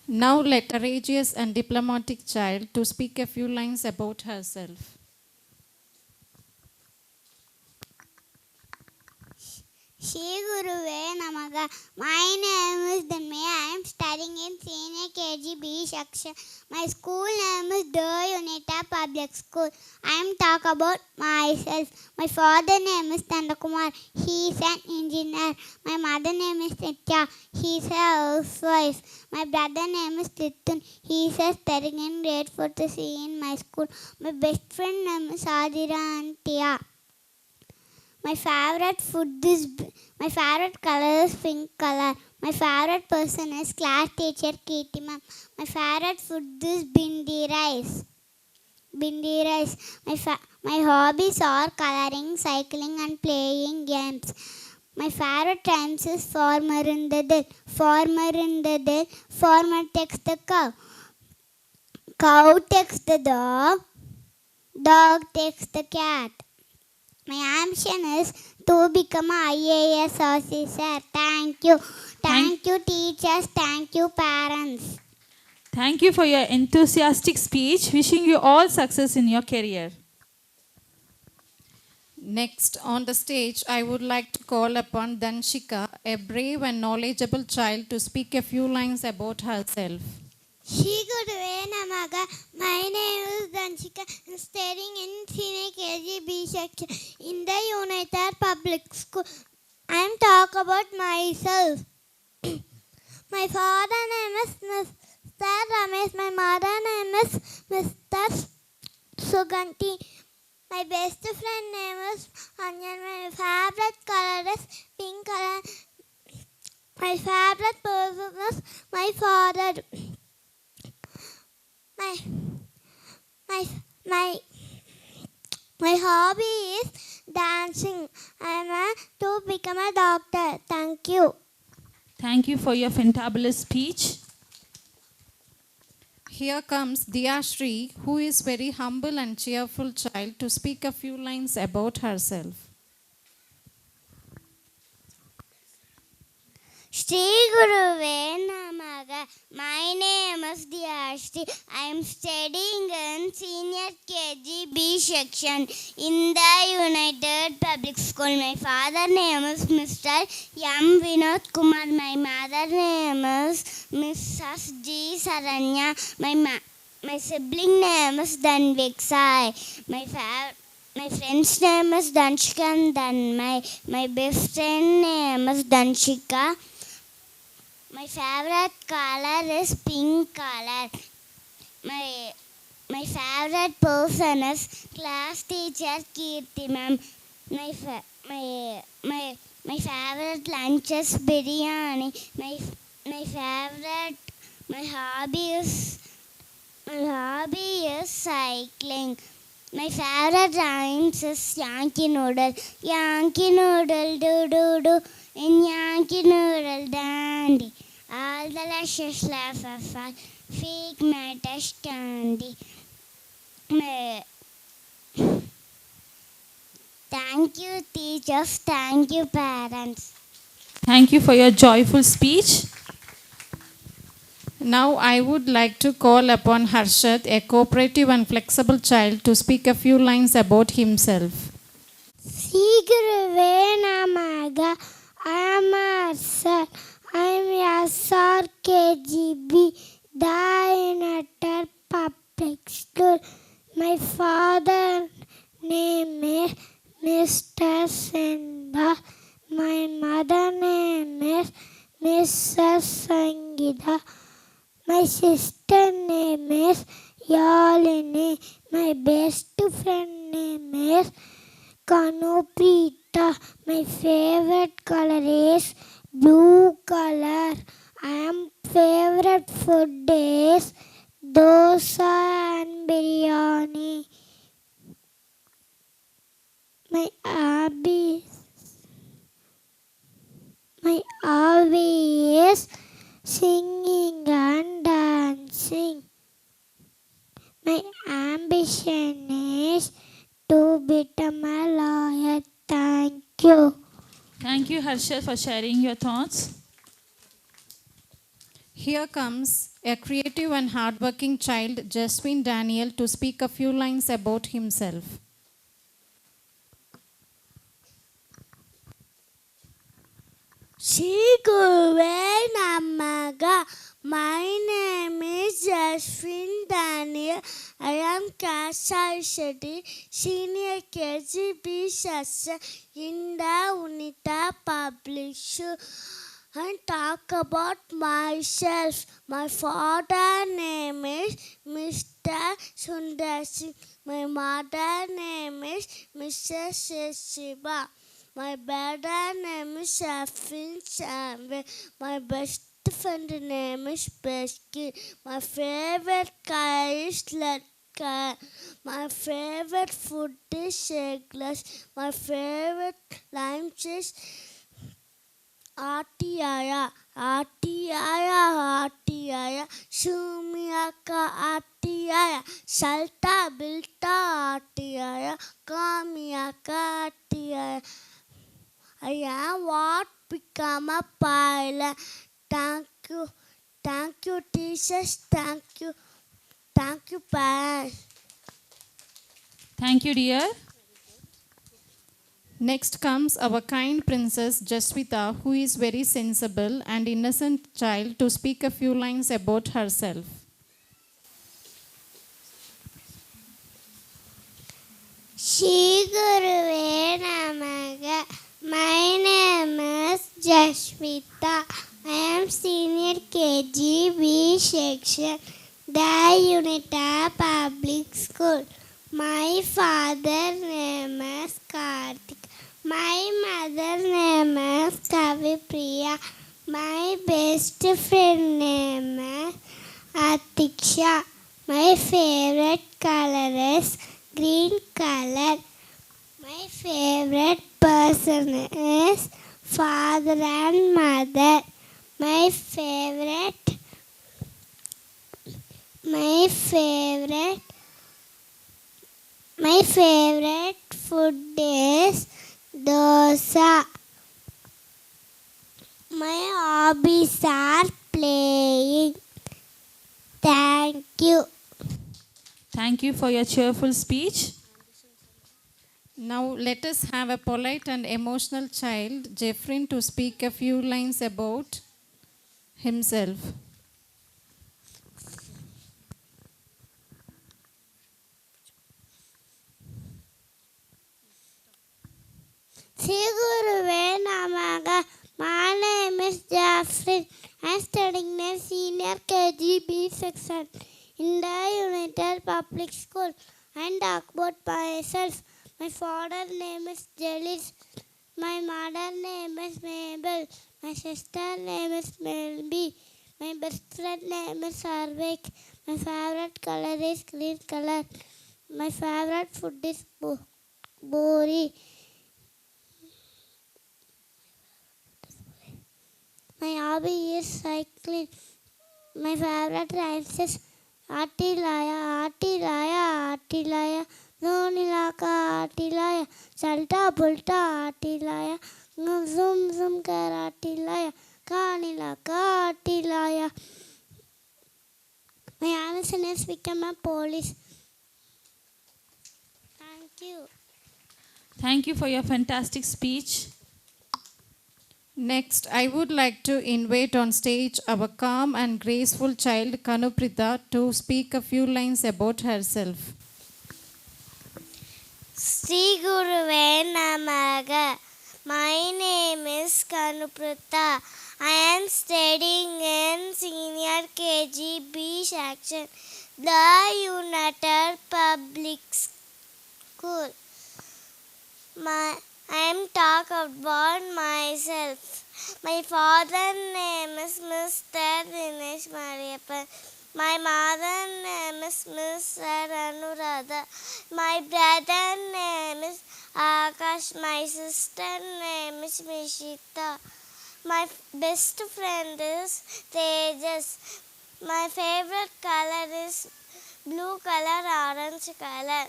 Now let a courageous and diplomatic child to speak a few lines about herself. Shri Guruve Namaga. My name is Dhanmaya. I am studying in Senior KG B section. My school name is The Unita Public School. I am talk about myself. My father name is Tandakumar. He is an engineer. My mother name is Nitya. He is a housewife. My brother name is Lithun. He is studying in grade 4th C in my school. My best friend name is Adira and Tia. My favorite color is pink color. My favorite person is class teacher Kirti ma'am. My favorite food is bindi rice. Bindi rice. My hobbies are coloring, cycling and playing games. My favorite times is farmer in the day. Farmer in the day. Farmer takes the cow. Cow takes the dog. Dog takes the cat. My ambition is to become an IAS officer. Thank you. Thank you, teachers. Thank you, parents. Thank you for your enthusiastic speech. Wishing you all success in your career. Next on the stage, I would like to call upon Danshika, a brave and knowledgeable child, to speak a few lines about herself. Shri Guruve Namaga. My name is Danshika. I am studying in Senior KG B section in the United Public School. I am talk about myself. My father name is Mr. Ramesh. My mother name is Mr. Suganti. My best friend name is Anjan. My favorite color is pink color. My favorite person is my father. My hobby is dancing. I want to become a doctor. Thank you. Thank you for your fantabulous speech. Here comes Diyashri, who is very humble and cheerful child, to speak a few lines about herself. Shri Guruve Namaga. My name is Diyashri. I am studying in Senior KG B section in the United Public School. My father name is Mr. M. Vinod Kumar. My mother name is Mrs. G. Saranya. My sibling name is Danvik Sai. My friend's name is Danshika and Danmay. My best friend name is Danshika. My favorite color is pink color. My favorite person is class teacher Kirti ma'am. My favorite lunch is biryani. My hobby is cycling. My favorite rhymes is Yankee Noodle. Yankee Noodle do do do. In Yankee Noodle dandy. All the lashes laugh at fake my touch candy. Thank you, teachers. Thank you, parents. Thank you for your joyful speech. Now I would like to call upon Harshad, a cooperative and flexible child, to speak a few lines about himself. Shri Guruve Namaga. I am Harshad. I am SRKGB, the United Govinda. My mother name is Mrs. Sangita. My sister name is Yalini. My best friend name is Kanuprita. My favorite color is blue color. Favorite food is dosa and biryani. My hobby is singing and dancing. My ambition is to become a lawyer. Thank you. Thank you, Harshal, for sharing your thoughts. Here comes a creative and hardworking child, Jaswin Daniel, to speak a few lines about himself. Shri Guruve Namaga. My name is Jaswin Daniel. I am class Sharishati, senior KGB section in the UNITA public school. And talk about myself. My father name is Mr. Sundar Singh. My mother name is Mrs. Shiba. My brother name is Shafin Sambe. My best friend name is Beski. My favorite color is red color. My favorite food is eggless. My favorite lunch is Atiyaya, Atiyaya, Atiyaya, Shumiyaka, Atiyaya, Salta, Bilta, Atiyaya, Kamiyaka, Atiyaya. I am what become a pilot. Thank you, teachers. Thank you, parents. Thank you, dear. Next comes our kind princess Jaswita, who is very sensible and innocent child, to speak a few lines about herself. Shri Guruve Namaga. My name is Jaswita. I am senior KGB section, the UNITA public school. My father name is Karthik. My mother name is Kavipriya. My best friend name is Atiksha. My favorite color is green color. My favorite person is father and mother. My favorite food is dosa. My hobbies are playing. Thank you. Thank you for your cheerful speech. Now let us have a polite and emotional child, Jeffrin, to speak a few lines about himself. Shri Guruve Namaga. My name is Jeffrey. I am studying in senior KGB section in the United Public School. And talk about myself. My father's name is Jelis. My mother's name is Mabel. My sister's name is Melby. My best friend name is Sarvik. My favorite color is green color. My favorite food is bori. My hobby is cycling. My favorite rhymes is Atilaya, Atilaya, Atilaya, Zonilaka, Atilaya, Salta Bulta, Atilaya, Zum Zum Kar Atilaya, Kanilaka, Atilaya. My ambition is become a police. Thank you. Thank you for your fantastic speech. Next, I would like to invite on stage our calm and graceful child Kanuprita to speak a few lines about herself. Shri Guruve Namaga. My name is Kanuprata. I am studying in senior KGB section, the United Public School. I am talk about myself. My father name is Mr. Dinesh Mariappan. My mother name is Mr. Anuradha. My brother name is Akash. My sister name is Mishita. My best friend is Tejas. My favorite color is blue color, orange color.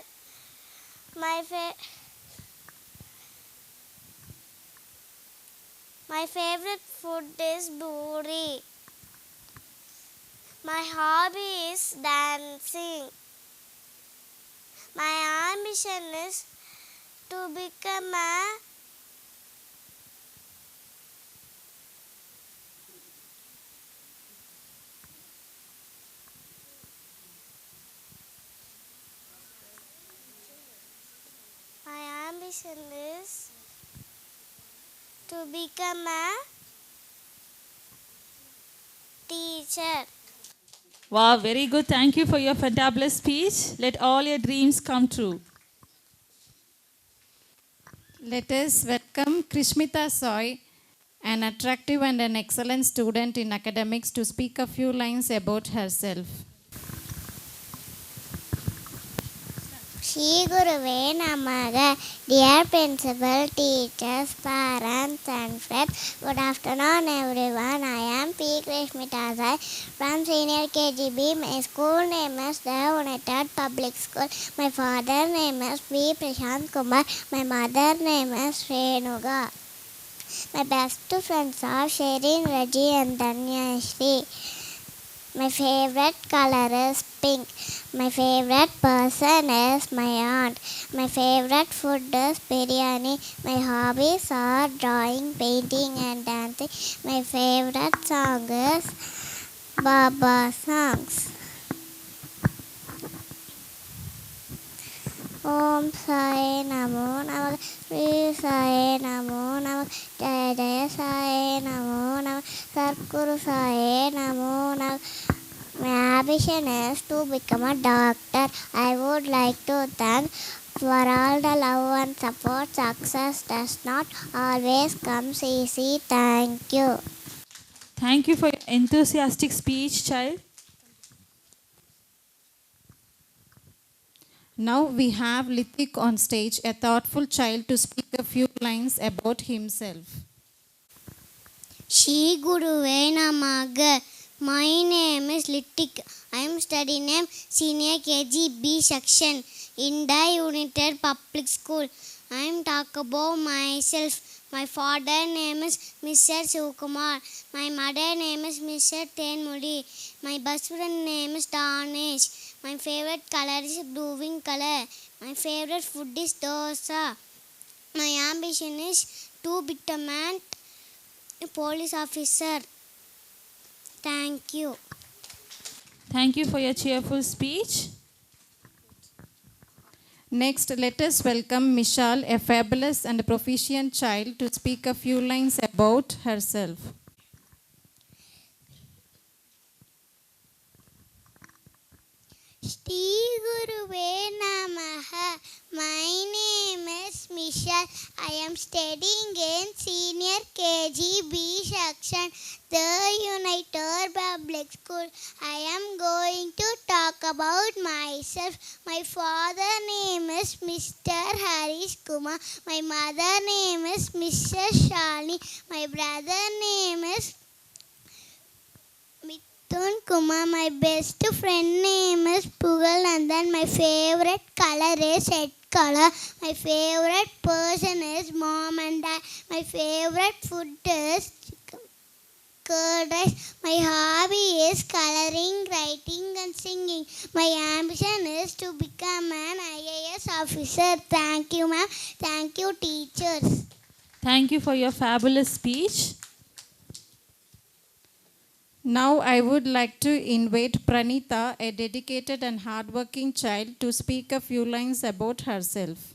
My favorite food is buri. My hobby is dancing. My ambition is to become a teacher. Wow, very good. Thank you for your fantabulous speech. Let all your dreams come true. Let us welcome Krishmita Soy, an attractive and an excellent student in academics, to speak a few lines about herself. Shri Guruve Namaha. Dear principal, teachers, parents and friends, good afternoon everyone. I am P. Krishmita Sai from Senior KGB. My school name is the United Public School. My father name is V. Prashant Kumar. My mother name is Renuga. My best friends are Sherin, Raji and Danyashri. My favorite color is pink. My favorite person is my aunt. My favorite food is biryani. My hobbies are drawing, painting and dancing. My favorite song is Baba songs. Om Sai Namo Namaha, Sri Sai Namo Namaha, Jaya Jaya Sai Namo Namaha, Satguru Sai Namo Namaha. My ambition is to become a doctor. I would like to thank for all the love and support. Success does not always come easy. Thank you. Thank you for your enthusiastic speech, child. Now we have Lithik on stage, a thoughtful child, to speak a few lines about himself. Shri Guruve Namaha. My name is Litik. I am studying in Senior KGB section in the United Public School. I am talk about myself. My father name is Mr. Sukumar. My mother name is Mr. Tenmudi. My best friend name is Danish. My favorite color is blue color. My favorite food is dosa. My ambition is to become a police officer. Thank you. Thank you for your cheerful speech. Next, let us welcome Mishal, a fabulous and proficient child, to speak a few lines about herself. Shri Guruve Namaha. My name is Mishal. I am studying in Senior KGB section, the United Public School. I am going to talk about myself. My father name is Mr. Harish Kumar. My mother name is Mrs. Shalini. My brother name is Mithun Kumar. My best friend name is Pugal Nandan. My favorite color is red color. My favorite person is mom and dad. My favorite food is curd rice. My hobby is coloring, writing and singing. My ambition is to become an IAS officer. Thank you, ma'am. Thank you, teachers. Thank you for your fabulous speech. Now I would like to invite Pranita, a dedicated and hardworking child, to speak a few lines about herself.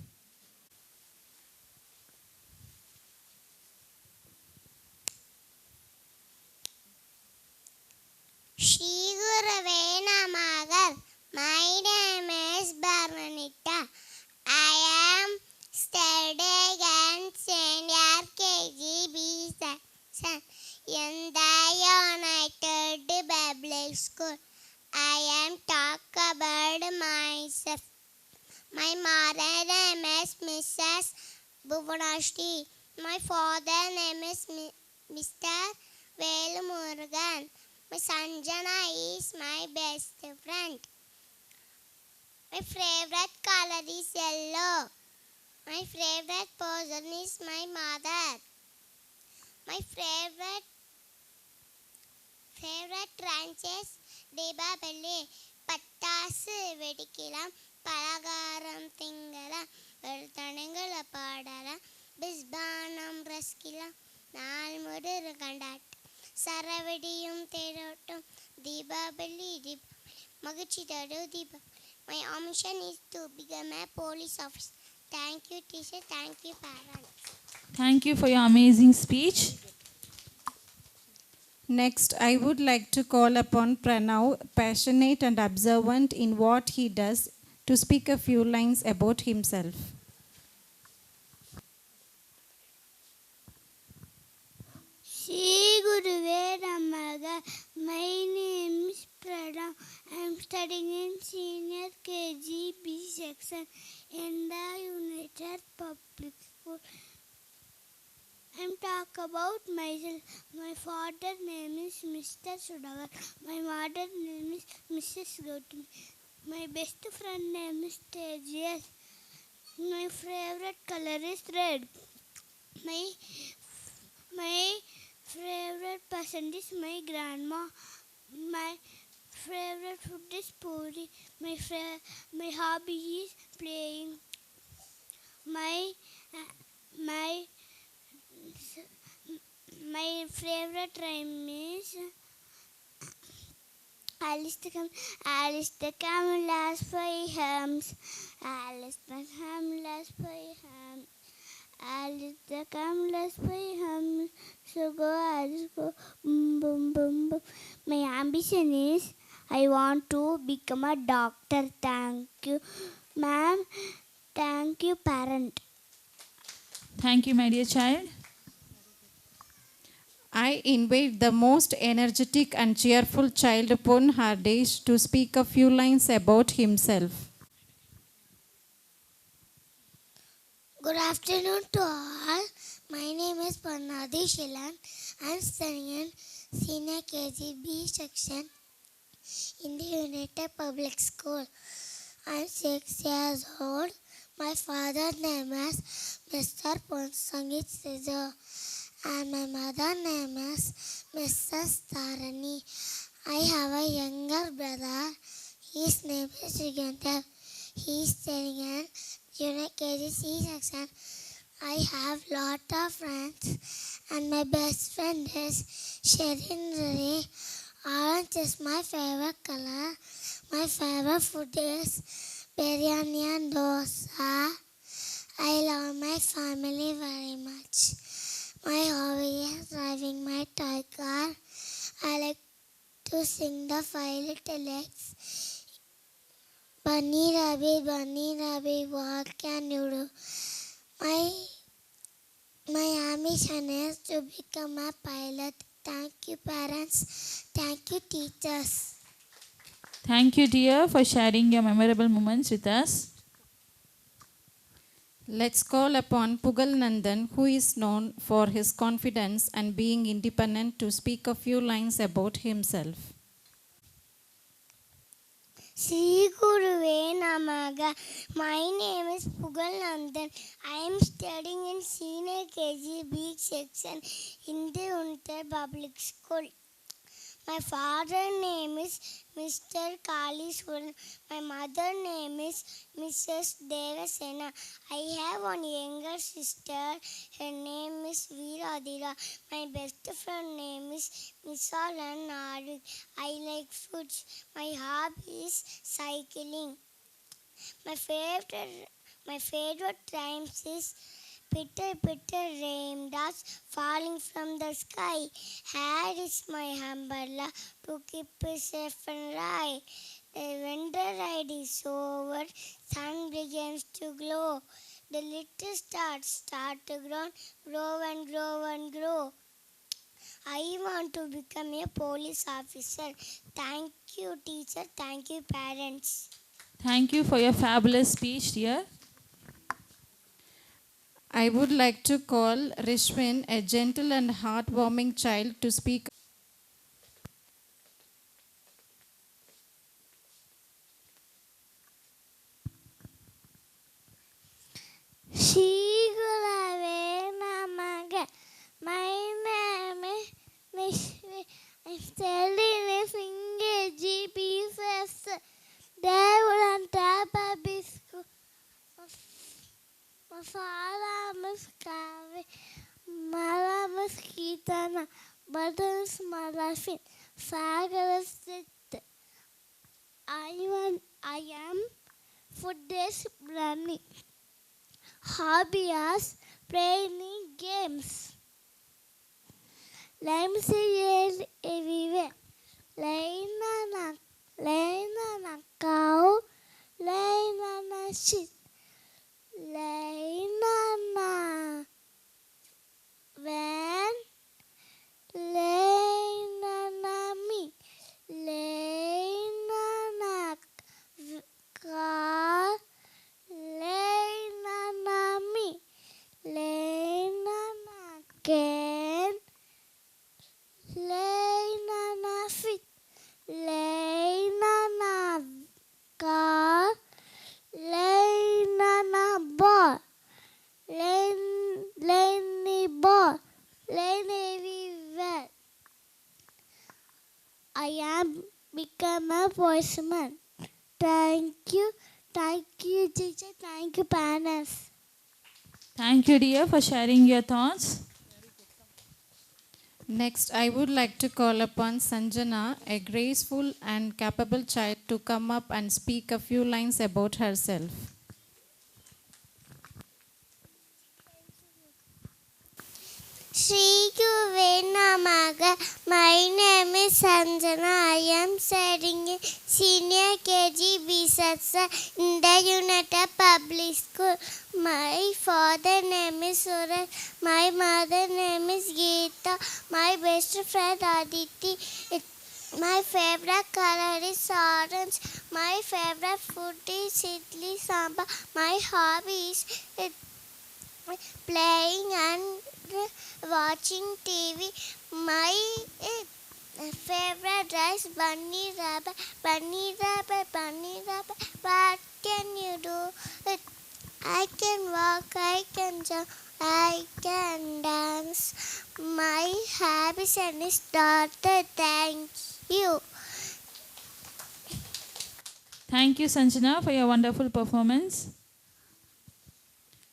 Shri Gurave Namaha. My name is Bharmanita. I am studying in senior KGB section in the United Public School. I am talk about myself. My mother name is Mrs. Bhuvanashri. My father name is Mr. Velmurugan. My Sanjana is my best friend. My favorite color is yellow. My favorite person is my mother. My favorite ranch is Deepavali. Pattasu Vedikilam, Palagaram Tingalam, Veltanangala Padala, Bisbanam Raskila, Nalmudur Kandat, Saravadium Terotum, Deepavali, Magachidaru Deepa. My ambition is to become a police officer. Thank you, teacher. Thank you, parents. Thank you for your amazing speech. Next, I would like to call upon Pranav, passionate and observant in what he does, to speak a few lines about himself. Shri Guruve Namaha. My name is Pranav. I am studying in senior KGB section in the United Public School. I am talk about myself. My father name is Mr. Sudagar. My mother name is Mrs. Gautami. My best friend name is Tejas. My favorite color is red. My favorite person is my grandma. My favorite food is puri. My hobby is playing. My favorite rhyme is Alice the Camel has 5 hams. Alice the Camel has 5 hams. Alice the Camel has 5 hams. So go, Alice, go. Boom, boom, boom, boom. My ambition is I want to become a doctor. Thank you, ma'am. Thank you, parent. Thank you, my dear child. I invite the most energetic and cheerful child upon Hardesh to speak a few lines about himself. Good afternoon to all. My name is Parnadi Shilan. I am studying in Senior KGB section in the United Public School. I am 6 years old. My father's name is Mr. Ponsangit Sejo and my mother's name is Mrs. Tarani. I have a younger brother. His name is Yugandhar. He is studying in Junior KGC section. I have lot of friends and my best friend is Sherin Rari. Orange is my favorite color. My favorite food is biryani and dosa. I love my family very much. My hobby is driving my toy car. I like to sing the 5 little eggs. Bunny rabbit, what can you do? My ambition is to become a pilot. Thank you, parents. Thank you, teachers. Thank you, dear, for sharing your memorable moments with us. Let's call upon Pugal Nandan, who is known for his confidence and being independent, to speak a few lines about himself. Shri Guruve Namaha. My name is Pugal Nandan. I am studying in Senior KGB section in the United Public School. My father's name is Mr. Kaliswaran. My mother's name is Mrs. Devasena. I have one younger sister. Her name is Veeradira. My best friend name is Misal and Nadu. I like foods. My hobby is cycling. My favorite rhymes is Pitter, pitter, raindrops falling from the sky. Here is my umbrella to keep it safe and dry. The winter ride is over, sun begins to glow. The little stars start to grow and grow and grow. I want to become a police officer. Thank you, teacher. Thank you, parents. Thank you for your fabulous speech, dear. I would like to call Rishwin, a gentle and heartwarming child, to speak. Shigurave Namaga. My name is Vishwi. I'm studying in GBFS. They wouldn't tap a biscuit. My father was Kavi. Mala was Kitana. Buttons Malafin. Sagar sit. I am food days running. Hobbies playing games. Limes everywhere. Laina na cow. Laina na sheep. Laina na van. Laina na me. Laina na car. Laina na me. Laina na can. Laina na fit. Laina na car. Laina na ball. Laini ball. Laini everywhere. I am become a policeman. Thank you, teacher. Thank you, parents. Thank you, dear, for sharing your thoughts. Next, I would like to call upon Sanjana, a graceful and capable child, to come up and speak a few lines about herself. Shri Guruve Namaga. My name is Sanjana. I am studying in senior KG B-Section in the United Public School. My father name is Suresh. My mother name is Geeta. My best friend Aditi. My favorite color is orange. My favorite food is idli sambar. My hobby is playing and watching TV. My favorite rice bunny rabbit. What can you do? I can walk, I can jump, I can dance. My hobbies and started. Thank you. Thank you, Sanjana, for your wonderful performance.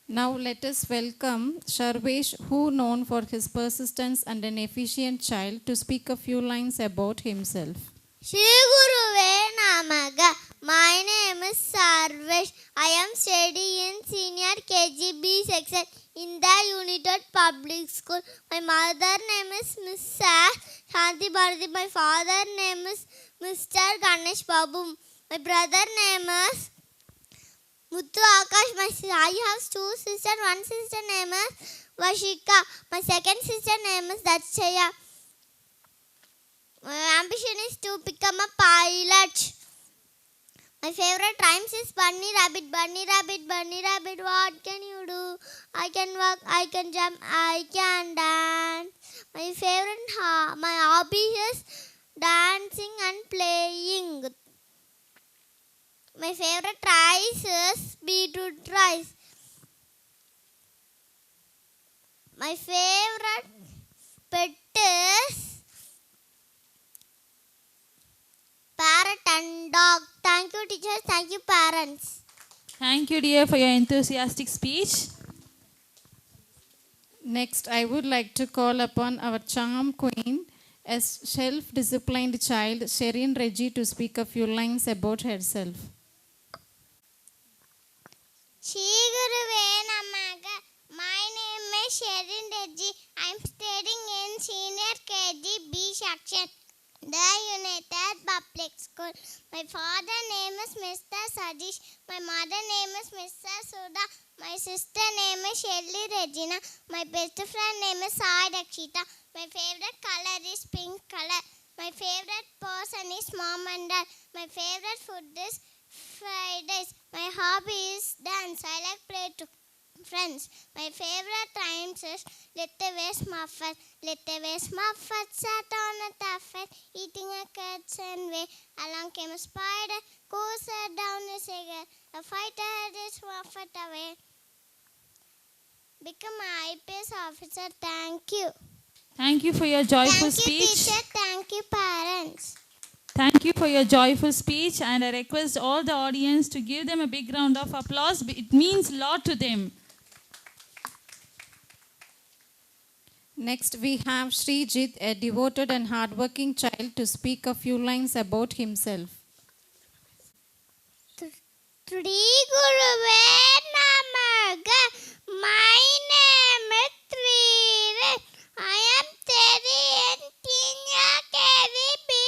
Now let us welcome Sharvesh, who known for his persistence and an efficient child, to speak a few lines about himself. Shri Guruve Namaga. My name is Sarvesh. I am studying in senior KGB section in the United Public School. My mother name is Miss Shanti Bharati. My father name is Mr. Ganesh Babu. My brother name is Muthu Akash. I have two sisters. One sister name is Vashika. My second sister name is Dachaya. My ambition is to become a pilot. My favorite rhymes is bunny rabbit, what can you do? I can walk, I can jump, I can dance. My hobby is dancing and playing. My favorite rice is beetroot rice. My favorite pet is parrot and dog. Thank you, teachers. Thank you, parents. Thank you, dear, for your enthusiastic speech. Next, I would like to call upon our charm queen, a self-disciplined child, Sherin Reggie, to speak a few lines about herself. Shri Guruve Namaga. My name KG B section, the United Public School. My father name is Mr. Sadish. My mother name is Mr. Sudha. My sister name is Shelly Regina. My best friend name is Sai Dakshita. My favorite color is pink color. My favorite person is mom and dad. My favorite food is fried rice. My hobby is dance. I like play too. Friends, my favorite rhymes is Little West Muffet. Little West Muffet sat on a tuffet, eating a cat's and way. Along came a spider, goes down a cigar. A fighter had his Muffet away. Become an IPS officer. Thank you. Thank you for your joyful Thank you, speech. teacher. Thank you, parents. Thank you for your joyful speech, and I request all the audience to give them a big round of applause. It means a lot to them. Next, we have Srijit, a devoted and hardworking child, to speak a few lines about himself. Three Guruve Namaga. My name is Triran. I am studying senior KGB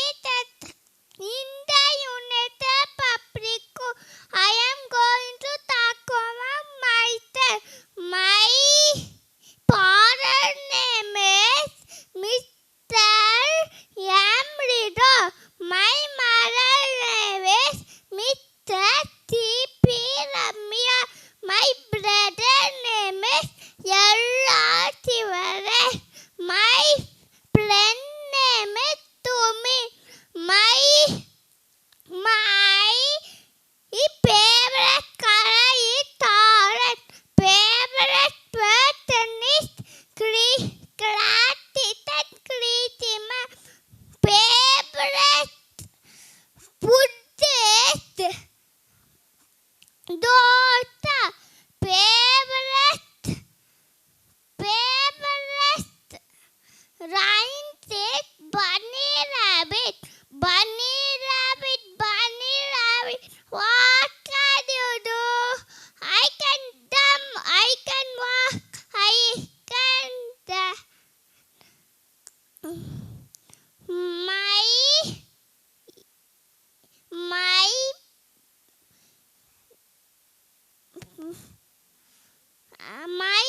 in the United Public School. I am going to talk about myself. My father name is Mr. Yamrido. My mother name is Mr. T.P. Ramya. My brother name is Yalla Tivare. My friend name is Tumi. My favorite color is orange. Favorite person is Kratitan Kritima. Favorite food is dosa. Favorite rhymes is bunny rabbit. Bunny rabbit, bunny rabbit. What can you do? I can jump, I can walk, I can my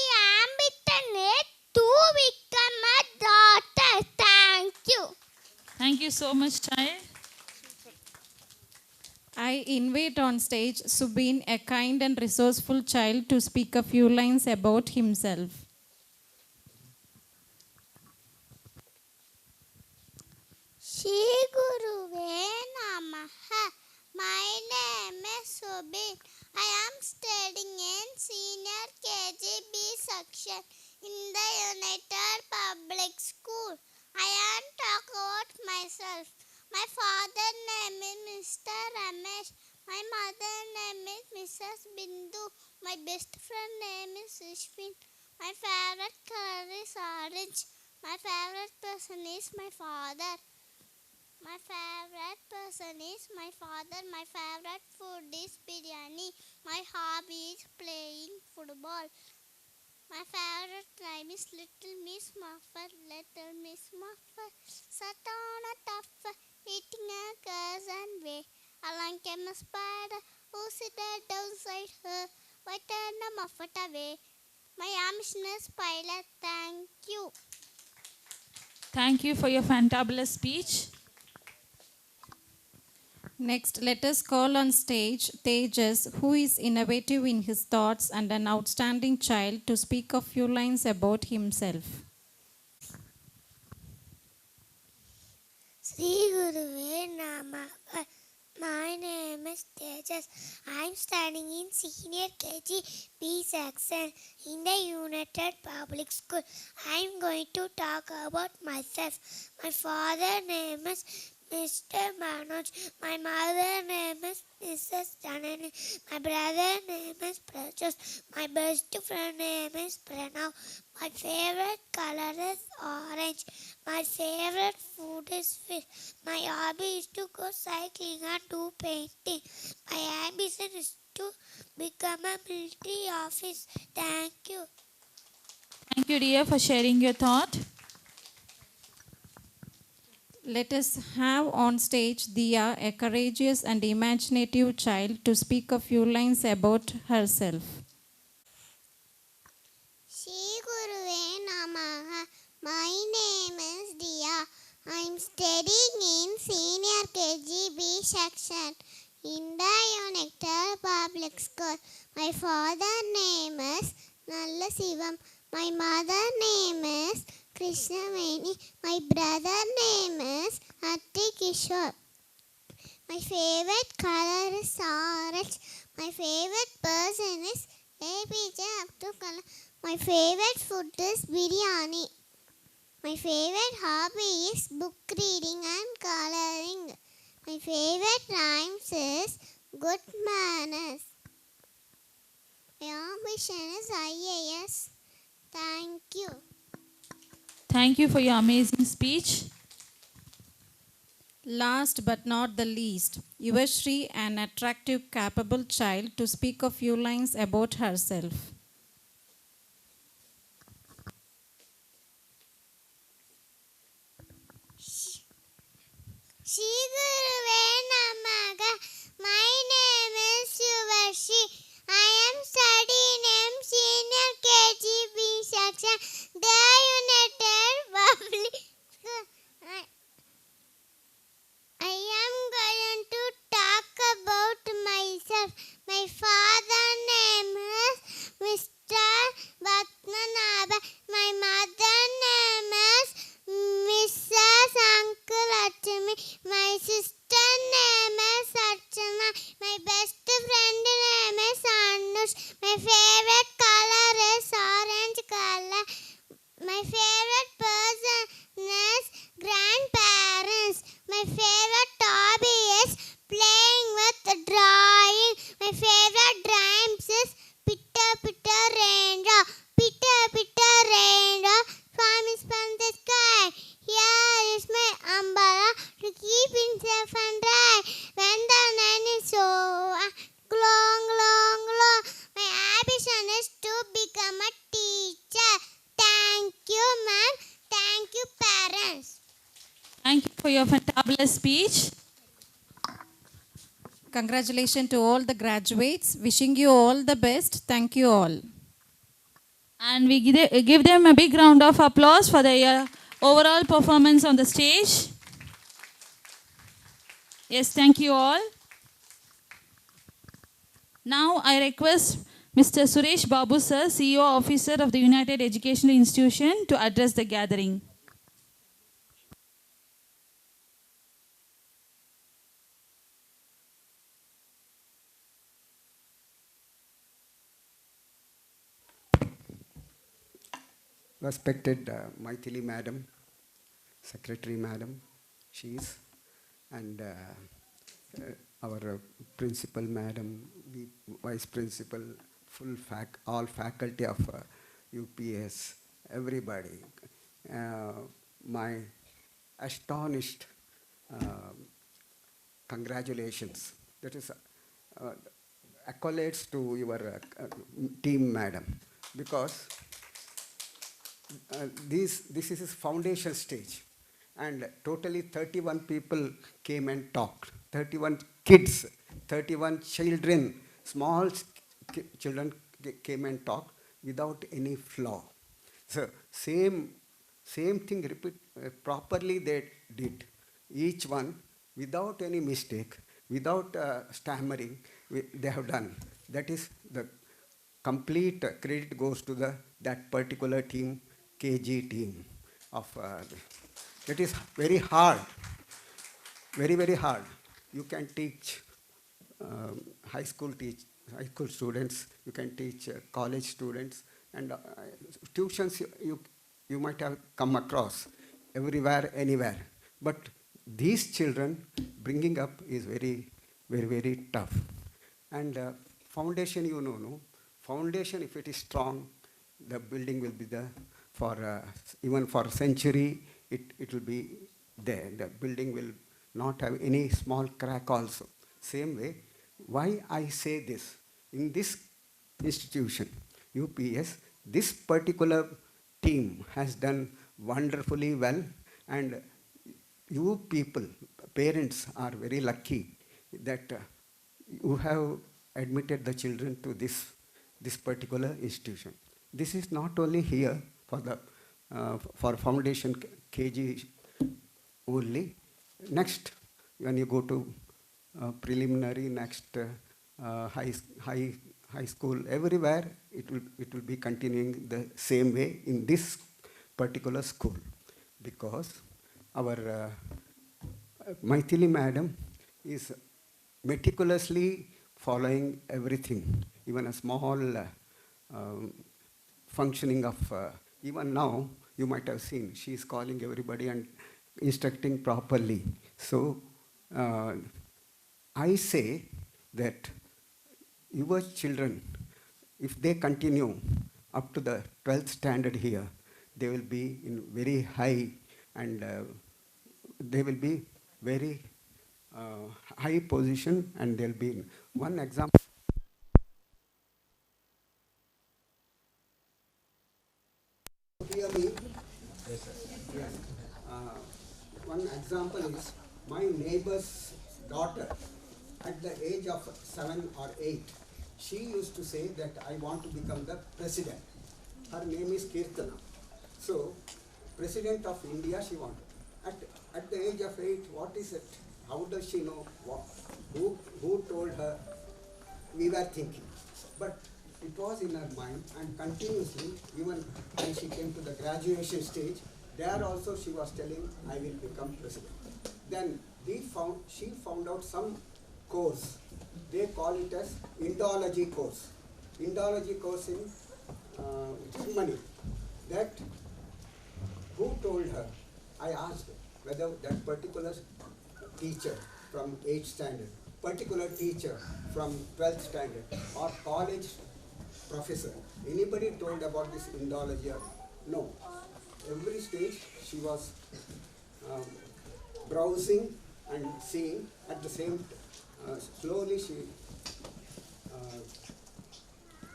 ambition is to become a doctor. Thank you. Thank you so much, child. I invite on stage Subin, a kind and resourceful child, to speak a few lines about himself. Shri Guruve Namaha. My name is Subin. I am studying in senior KGB section in the United Public School. I am talk about myself. My father name is Mr. Ramesh. My mother name is Mrs. Bindu. My best friend name is Ishwin. My favorite color is orange. My favorite person is my father. My favorite person is my father. My favorite food is biryani. My hobby is playing football. My favorite rhyme is Little Miss Muffet. Little Miss Muffet sat on a tuffet, eating a cousin way. Along came a spider who sat outside her. Why turn the Muffet away? My ambition is pilot. Thank you. Thank you for your fantabulous speech. Next, let us call on stage Tejas, who is innovative in his thoughts and an outstanding child, to speak a few lines about himself. Sri Guruve Namaha. My name is Tejas. I am studying in senior KG B section in the United Public School. I am going to talk about myself. My father name is Mr. Manoj. My mother name is Mrs. Janani. My brother name is Precious. My best friend name is Pranav. My favorite color is orange. My favorite food is fish. My hobby is to go cycling and do painting. My ambition is to become a military officer. Thank you. Thank you, dear, for sharing your thought. Let us have on stage Diya, a courageous and imaginative child, to speak a few lines about herself. Shri Guruve Namaha. My name is Diya. I am studying in Senior KGB section in the Unectar Public School. My father name is Nalla Sivam. My mother name is Krishnaveni. My brother name is Atti Kishore. My favorite color is orange. My favorite person is APJ Abdul Kalam. My favorite food is biryani. My favorite hobby is book reading and coloring. My favorite rhymes is good manners. My ambition is IAS. Thank you. Thank you for your amazing speech. Last but not the least, Yuvashri, an attractive, capable child, to speak a few lines about herself. Shri Guruve Namaha. My name is Yuvashri. I am studying in Senior KGB section, the United Public School. I am going to talk about myself. My father name is Mr. Vatmanabha. My mother name is Mrs. Uncle Achami. My sister name is Achama. My best friend name is Anush. My favorite color is orange color. My favorite person is grandparents. My favorite hobby is playing with drawing. My favorite rhymes is Pitta Pitta Raindrop. Pitta Pitta Raindrop. Farm is from the sky. Here is my umbrella to keep it safe and dry. When the night is over, long, long, long. My ambition is to become a teacher. Thank you, ma'am. Thank you, parents. Thank you for your fantabulous speech. Congratulations to all the graduates. Wishing you all the best. Thank you all. And we give them a big round of applause for their overall performance on the stage. Yes, thank you all. Now I request Mr. Suresh Babu sir, CEO Officer of the United Educational Institution, to address the gathering. Respected Maithili Madam, Secretary Madam, she is, and our Principal Madam, the Vice Principal, all faculty of UPS, everybody. My astonished congratulations. That is accolades to your team, Madam, because this is his foundation stage, and totally 31 people came and talked. 31 kids, 31 children, small children came and talked without any flaw. So same thing repeat properly they did. Each one without any mistake, without stammering, they have done. That is the complete credit goes to that particular team, KG team of. That is very hard, very hard. You can teach high school students. You can teach college students, and tuitions you might have come across everywhere, anywhere. But these children bringing up is very tough. And foundation, no. Foundation, if it is strong, the building will be there for even for a century. It will be there. The building will not have any small crack also. Same way, why I say this, in this institution, UPS, this particular team has done wonderfully well, and you people, parents, are very lucky that you have admitted the children to this particular institution. This is not only here for the for foundation KG only. Next, when you go to preliminary, next high school, everywhere it will be continuing the same way in this particular school, because our Maithili madam is meticulously following everything, even a small functioning of, even now, you might have seen, she is calling everybody and instructing properly. So, I say that your children, if they continue up to the 12th standard here, they will be in very high and they will be very high position, and they'll be in one example. Hear me? Yes, sir. Yes. One example is my neighbor's daughter, at the age of 7 or 8, she used to say that I want to become the president. Her name is Kirtana. So, President of India she wanted. At the age of 8, what is it? How does she know what? Who told her? We were thinking. But it was in her mind, and continuously, even when she came to the graduation stage, there also she was telling, I will become president. Then she found out some course. They call it as Indology course. Indology course in Germany. That, who told her? I asked whether that particular teacher from 8th standard, particular teacher from 12th standard, or college professor, anybody told about this Indology? No. Every stage she was browsing and seeing. At the same slowly she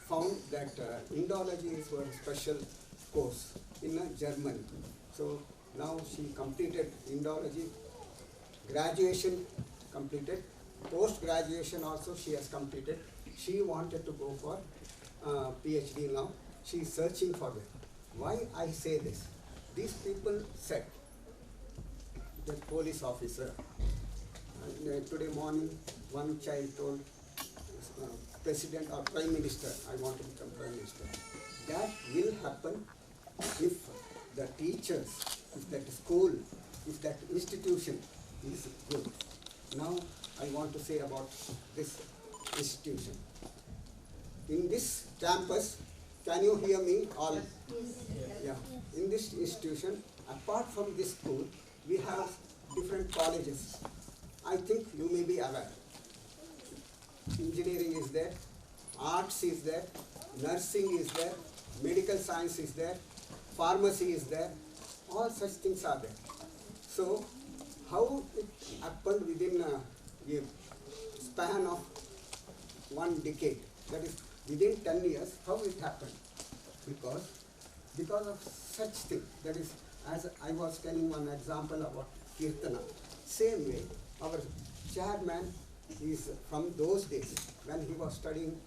found that Indology is a special course in Germany. So now she completed Indology, graduation completed, post-graduation also she has completed. She wanted to go for PhD now. She is searching for it. Why I say this? These people said, the police officer, today morning one child told President or Prime Minister, I want to become Prime Minister. That will happen if the teachers, if that school, if that institution is good. Now I want to say about this institution. In this campus, can you hear me all? Yes. Yeah. In this institution, apart from this school, we have different colleges. I think you may be aware. Engineering is there, arts is there, nursing is there, medical science is there, pharmacy is there, all such things are there. So, how it happened within a span of 1 decade, that is within 10 years, how it happened? Because of such thing, that is, as I was telling one example about Kirtana, same way, our chairman is from those days when he was studying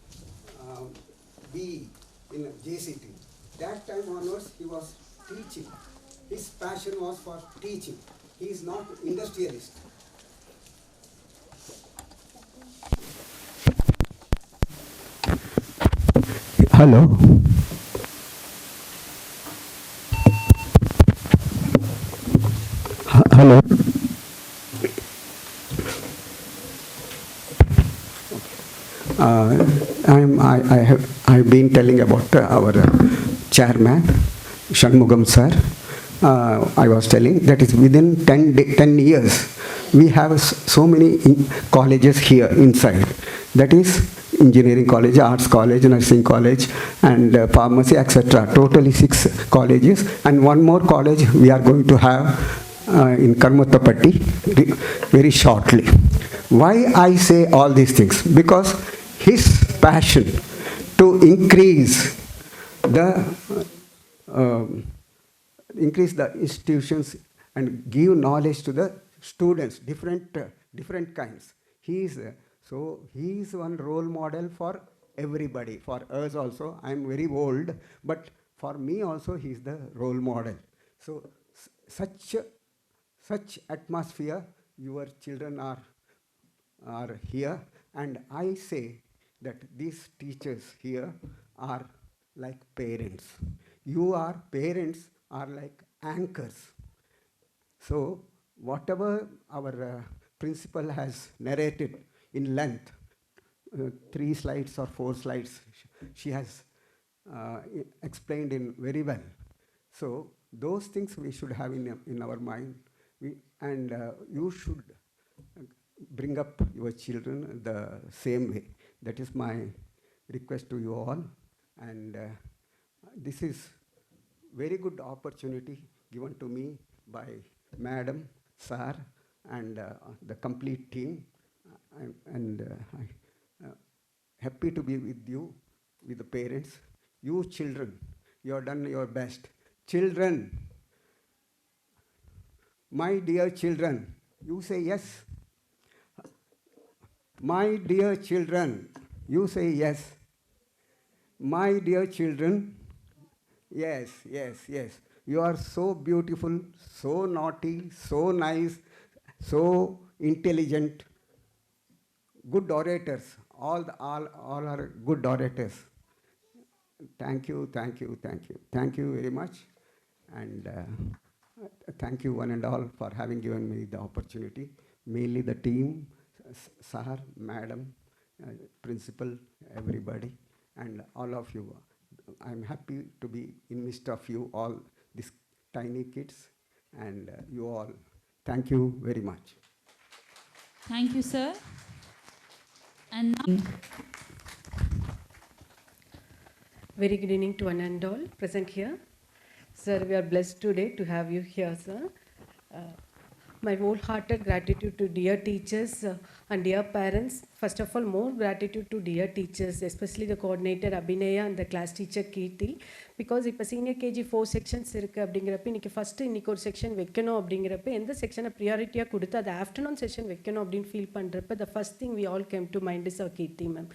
BE in JCT. That time onwards he was teaching. His passion was for teaching. He is not industrialist. Hello. Hello. I've been telling about our chairman, Shanmugam sir. I was telling that is within 10 years, we have so many colleges here inside. That is engineering college, arts college, nursing college, and pharmacy, etc. Totally 6 colleges, and one more college we are going to have in Karmatapatti very shortly. Why I say all these things? Because his passion to increase the institutions and give knowledge to the students, different kinds. He is one role model for everybody, for us also. I am very old, but for me also he is the role model. So such atmosphere, your children are here, and I say that these teachers here are like parents. Parents are like anchors. So whatever our principal has narrated in length, 3 slides or 4 slides, she has explained in very well. So those things we should have in our mind, and you should bring up your children the same way. That is my request to you all. And this is very good opportunity given to me by Madam, Sir, and the complete team. I'm happy to be with you, with the parents. You children, you have done your best. Children, my dear children, you say yes. My dear children, you say yes. My dear children, yes, yes, yes. You are so beautiful, so naughty, so nice, so intelligent, good orators. All are good orators. Thank you, thank you, thank you. Thank you very much. And thank you one and all for having given me the opportunity. Mainly the team, Sir, Madam, Principal, everybody, and all of you. I'm happy to be in midst of you all, these tiny kids, and you all. Thank you very much. Thank you, sir. And now, very good evening to one and all present here. Sir, we are blessed today to have you here, sir. My wholehearted gratitude to dear teachers and dear parents. First of all, more gratitude to dear teachers, especially the coordinator Abhinaya and the class teacher Kirti. Because இப்போ senior KG 4 sections இருக்குது அப்படிங்கிறப்ப இன்னைக்கு ஒரு section வைக்கணும் அப்படிங்கிறப்ப எந்த செக்ஷனை ப்ரியாரிட்டியாக கொடுத்து அது ஆஃப்டர்நூன் செஷன் வைக்கணும் அப்படின்னு ஃபீல் பண்ணுறப்ப the first thing we all came to mind is our Kirti ma'am.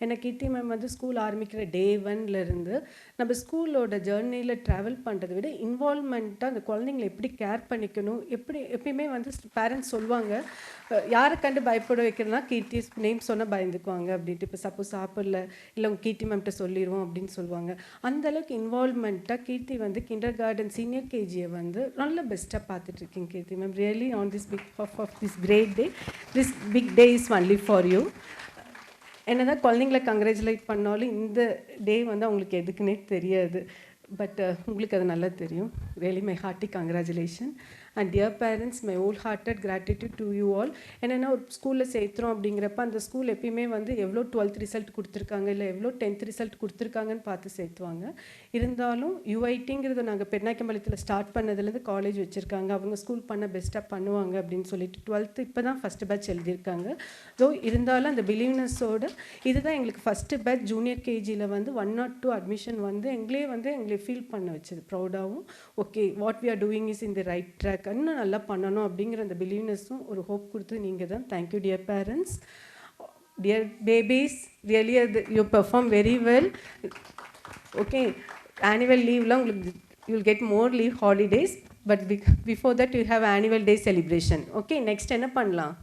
ஏன்னா கீர்த்தி மேம் வந்து ஸ்கூல் ஆரம்பிக்கிற டே 1லேருந்து நம்ம ஸ்கூலோட ஜேர்னியில் ட்ராவல் பண்ணுறதை விட இன்வால்மெண்ட்டாக அந்த குழந்தைங்களை எப்படி கேர் பண்ணிக்கணும், எப்பயுமே வந்து பேரண்ட்ஸ் சொல்லுவாங்க யாரை கண்டு பயப்பட வைக்கிறதுனா கீர்த்தி நேம் சொன்னால் பயந்துக்குவாங்க அப்படின்ட்டு. இப்போ சப்போஸ் சாப்பிடல இல்லை உங்கள் கீர்த்தி மேம்கிட்ட சொல்லிடுவோம் அப்படின்னு சொல்லுவாங்க. அந்தளவுக்கு இன்வால்மெண்ட்டாக கீர்த்தி வந்து கிண்டர் கார்டன் சீனியர் கேஜியை வந்து நல்ல பெஸ்ட்டாக பார்த்துட்ருக்கீங்க Keerthi ma'am. Really on this big of this great day, this big day is only for you. என்னதான் குழந்தைங்களை கங்க்ராச்சுலேட் பண்ணாலும் இந்த டே வந்து அவங்களுக்கு எதுக்குன்னே தெரியாது. பட் உங்களுக்கு அது நல்லா தெரியும். Really my hearty congratulation. And dear parents, my whole hearted gratitude to you all. என்னென்னா ஒரு ஸ்கூலில் சேர்த்துறோம் அப்படிங்கிறப்ப அந்த ஸ்கூல் எப்பயுமே வந்து எவ்வளோ 12th ரிசல்ட் கொடுத்துருக்காங்க இல்லை எவ்வளோ 10th ரிசல்ட் கொடுத்துருக்காங்கன்னு பார்த்து சேர்த்துவாங்க. இருந்தாலும் யூஐடிங்கிறத நாங்கள் பெருநாயக்கம்பாளையத்தில் ஸ்டார்ட் பண்ணதுலேருந்து காலேஜ் வச்சுருக்காங்க. அவங்க ஸ்கூல் பண்ண பெஸ்ட்டாக பண்ணுவாங்க அப்படின்னு சொல்லிட்டு 12th இப்போ தான் ஃபஸ்ட்டு பேட்ச் எழுதியிருக்காங்க. ஸோ இருந்தாலும் அந்த பிலீவ்னஸோட இதுதான் எங்களுக்கு ஃபஸ்ட்டு பேட்ச் ஜூனியர் கேஜியில் வந்து 102 அட்மிஷன் வந்து எங்களை ஃபீல் பண்ண வச்சது ப்ரௌடாகவும். Okay, what we are doing is in the right track, இன்னும் நல்லா பண்ணணும் அப்படிங்கிற அந்த பிலீவ்னஸும் ஒரு ஹோப் கொடுத்து நீங்கள் தான். Thank you dear parents. Dear babies, really you perform very well. Okay, annual leave la you will get more leave holidays, but before that you have annual day celebration. Okay, next என்ன பண்ணலாம்?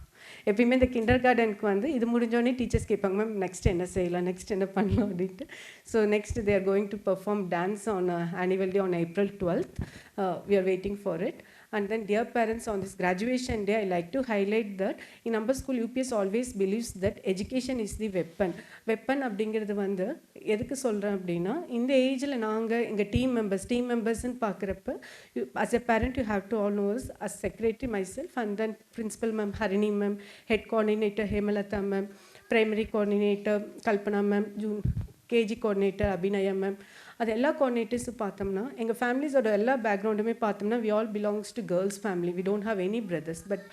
எப்பயுமே இந்த kinder கார்டனுக்கு வந்து இது முடிஞ்சோடனே teachers கேட்பாங்க, ma'am next என்ன செய்யலாம், நெக்ஸ்ட் என்ன பண்ணலாம் அப்படின்ட்டு. So next they are going to perform dance on annual day on April 12th. We are waiting for it. And then dear parents, on this graduation day, I like to highlight that in our school UPS always believes that education is the weapon. Weapon அப்படிங்கிறது வந்து எதுக்கு சொல்கிறேன் அப்படின்னா, இந்த ஏஜில் நாங்கள் எங்கள் team மெம்பர்ஸ்ன்னு பார்க்குறப்ப as a parent you have to all know us as secretary myself, and then principal ma'am Harini ma'am, head coordinator Hemalata ma'am, primary coordinator Kalpana ma'am, KG coordinator Abhinaya ma'am, அது எல்லா கோஆர்டினேட்டர்ஸும் பார்த்தோம்னா எங்கள் ஃபேமிலிஸோட எல்லா பேக்ரவுண்டுமே பார்த்தோம்னா we all belongs to girls family, we don't have any brothers. But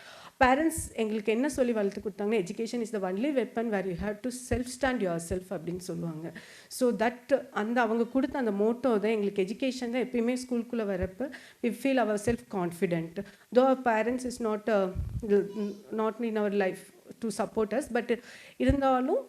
parents எங்களுக்கு என்ன சொல்லி வளர்த்து கொடுத்தாங்கன்னா, education is the only weapon where you have to self stand your self அப்படின்னு சொல்லுவாங்க. ஸோ தட் அந்த அவங்க கொடுத்த அந்த மோட்டோ தான் எங்களுக்கு எஜுகேஷன் தான் எப்பயுமே ஸ்கூலுக்குள்ளே வரப்போ we feel our self confident. Though our parents is not in our life to support us, but இருந்தாலும்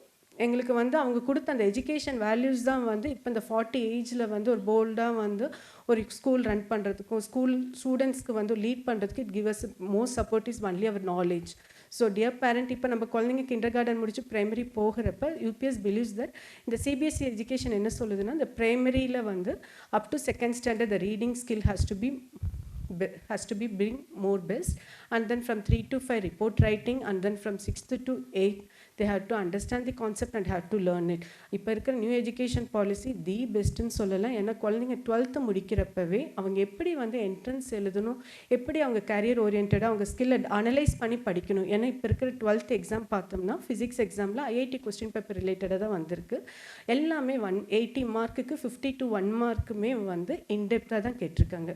எங்களுக்கு வந்து அவங்க கொடுத்த அந்த எஜுகேஷன் வேல்யூஸ் தான் வந்து இப்போ இந்த 40 ஏஜில் வந்து ஒரு போல்டாக வந்து ஒரு ஸ்கூல் ரன் பண்ணுறதுக்கும் ஸ்கூல் ஸ்டூடெண்ட்ஸ்க்கு வந்து லீட் பண்ணுறதுக்கு it give us most support is only our knowledge. So dear parent, இப்போ நம்ம குழந்தைங்க கிண்டர் கார்டன் முடிச்சு ப்ரைமரி போகிறப்ப யூபிஎஸ் பிலீவ்ஸ் தட் இந்த சிபிஎஸ்சி எஜுகேஷன் என்ன சொல்லுதுன்னா, இந்த ப்ரைமரியில் வந்து up to 2nd standard the reading skill has to be bring more best, and then from 3 to 5 report writing, and then from 6th to 8 they have to understand the concept and have to learn it. இப்போ இருக்கிற new education policy தி பெஸ்ட்டுன்னு சொல்லலாம். ஏன்னா குழந்தைங்க 12th முடிக்கிறப்பவே அவங்க எப்படி வந்து entrance எழுதணும், எப்படி அவங்க கேரியர் ஓரியன்டாக அவங்க ஸ்கில்லை அனலைஸ் பண்ணி படிக்கணும். ஏன்னா இப்போ இருக்கிற 12th எக்ஸாம் பார்த்தோம்னா ஃபிசிக்ஸ் எக்ஸாமில் ஐஐடி கொஸ்டின் பேப்பர் ரிலேட்டடாக தான் வந்திருக்கு. எல்லாமே 180 மார்க்குக்கு 50 to 1 மார்க்குமே வந்து இன்டெப்த்தாக தான் கேட்டிருக்காங்க.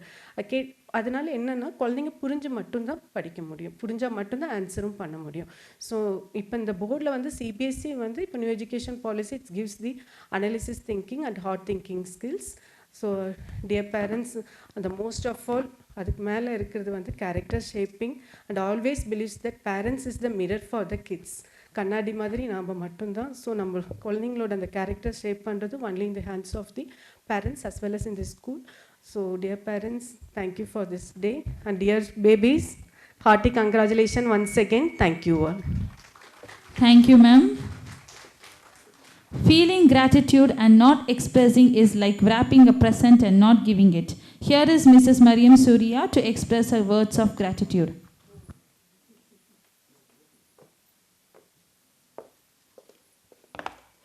அதனால என்னென்னா குழந்தைங்க புரிஞ்சு மட்டும்தான் படிக்க முடியும், புரிஞ்சால் மட்டும்தான் ஆன்சரும் பண்ண முடியும். ஸோ இப்போ இந்த போர்டில் வந்து சிபிஎஸ்சி வந்து இப்போ new education policy it's gives the analysis thinking and hard thinking skills. So dear parents, அந்த மோஸ்ட் ஆஃப் ஆல் அதுக்கு மேலே இருக்கிறது வந்து character shaping and always believes that parents is the mirror for the kids. கண்ணாடி மாதிரி நாம் மட்டும்தான். So நம்ம குழந்தைங்களோட அந்த கேரக்டர் ஷேப் பண்ணுறது only in the hands of the parents as well as in the school. So dear parents, thank you for this day, and dear babies, hearty congratulations once again. Thank you all. Thank you, ma'am. Feeling gratitude and not expressing is like wrapping a present and not giving it. Here is Mrs. Mariam Surya to express her words of gratitude.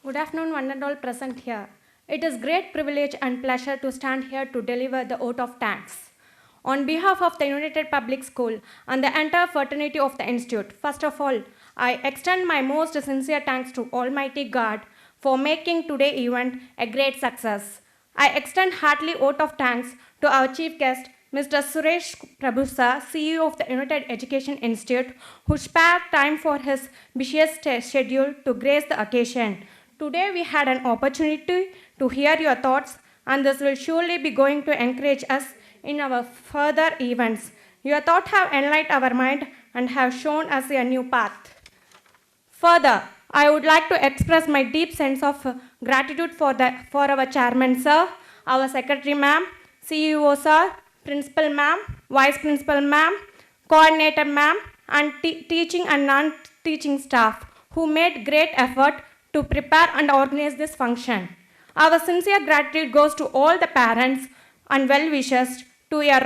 Good afternoon, one and all present here. It is great privilege and pleasure to stand here to deliver the vote of thanks. On behalf of the United Public School and the entire fraternity of the Institute, first of all, I extend my most sincere thanks to Almighty God for making today's event a great success. I extend heartily vote of thanks to our chief guest, Mr. Suresh Prabhu sir, CEO of the United Education Institute, who spared time for his busy schedule to grace the occasion. Today we had an opportunity to hear your thoughts, and this will surely be going to encourage us in our further events. Your thoughts have enlightened our mind and have shown us a new path. Further, I would like to express my deep sense of gratitude for our chairman sir, our secretary ma'am, CEO sir, principal ma'am, vice principal ma'am, coordinator ma'am, and teaching and non-teaching staff who made great effort to prepare and organize this function. Our sincere gratitude goes to all the parents and well-wishers to a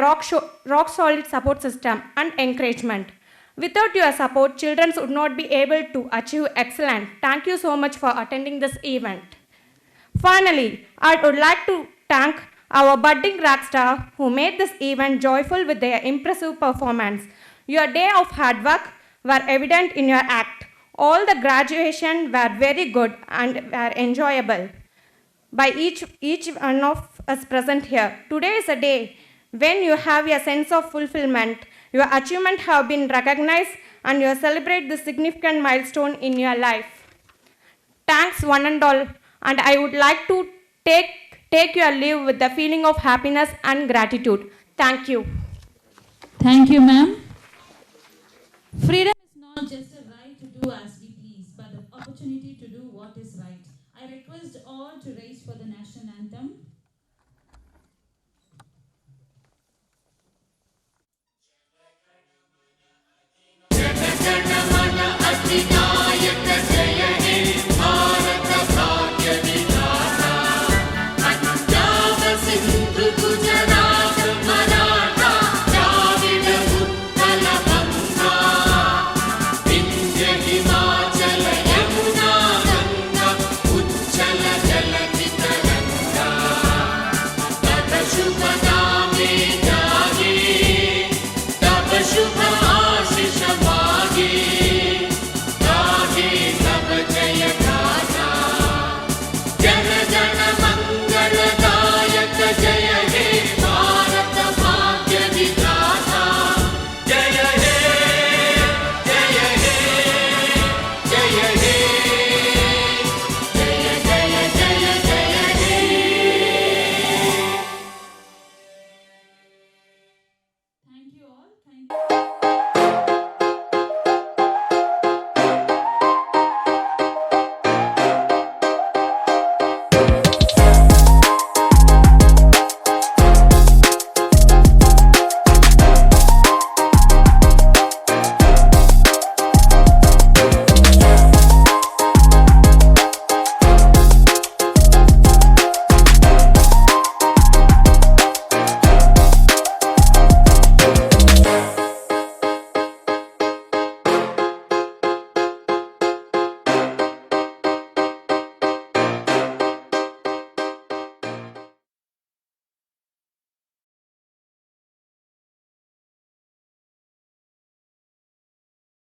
rock-solid support system and encouragement. Without your support, children would not be able to achieve excellence. Thank you so much for attending this event. Finally, I would like to thank our budding rock star who made this event joyful with their impressive performance. Your day of hard work were evident in your act. All the graduation were very good and were enjoyable by each one of us present here. Today is a day when you have a sense of fulfillment. Your achievements have been recognized and you celebrate this significant milestone in your life. Thanks one and all, and I would like to take your leave with the feeling of happiness and gratitude. Thank you. Thank you, ma'am. Freedom is not just a right to do as we please, but the opportunity to do what is right. I request all to raise for the national anthem. जन जन मंगलदायक kindly.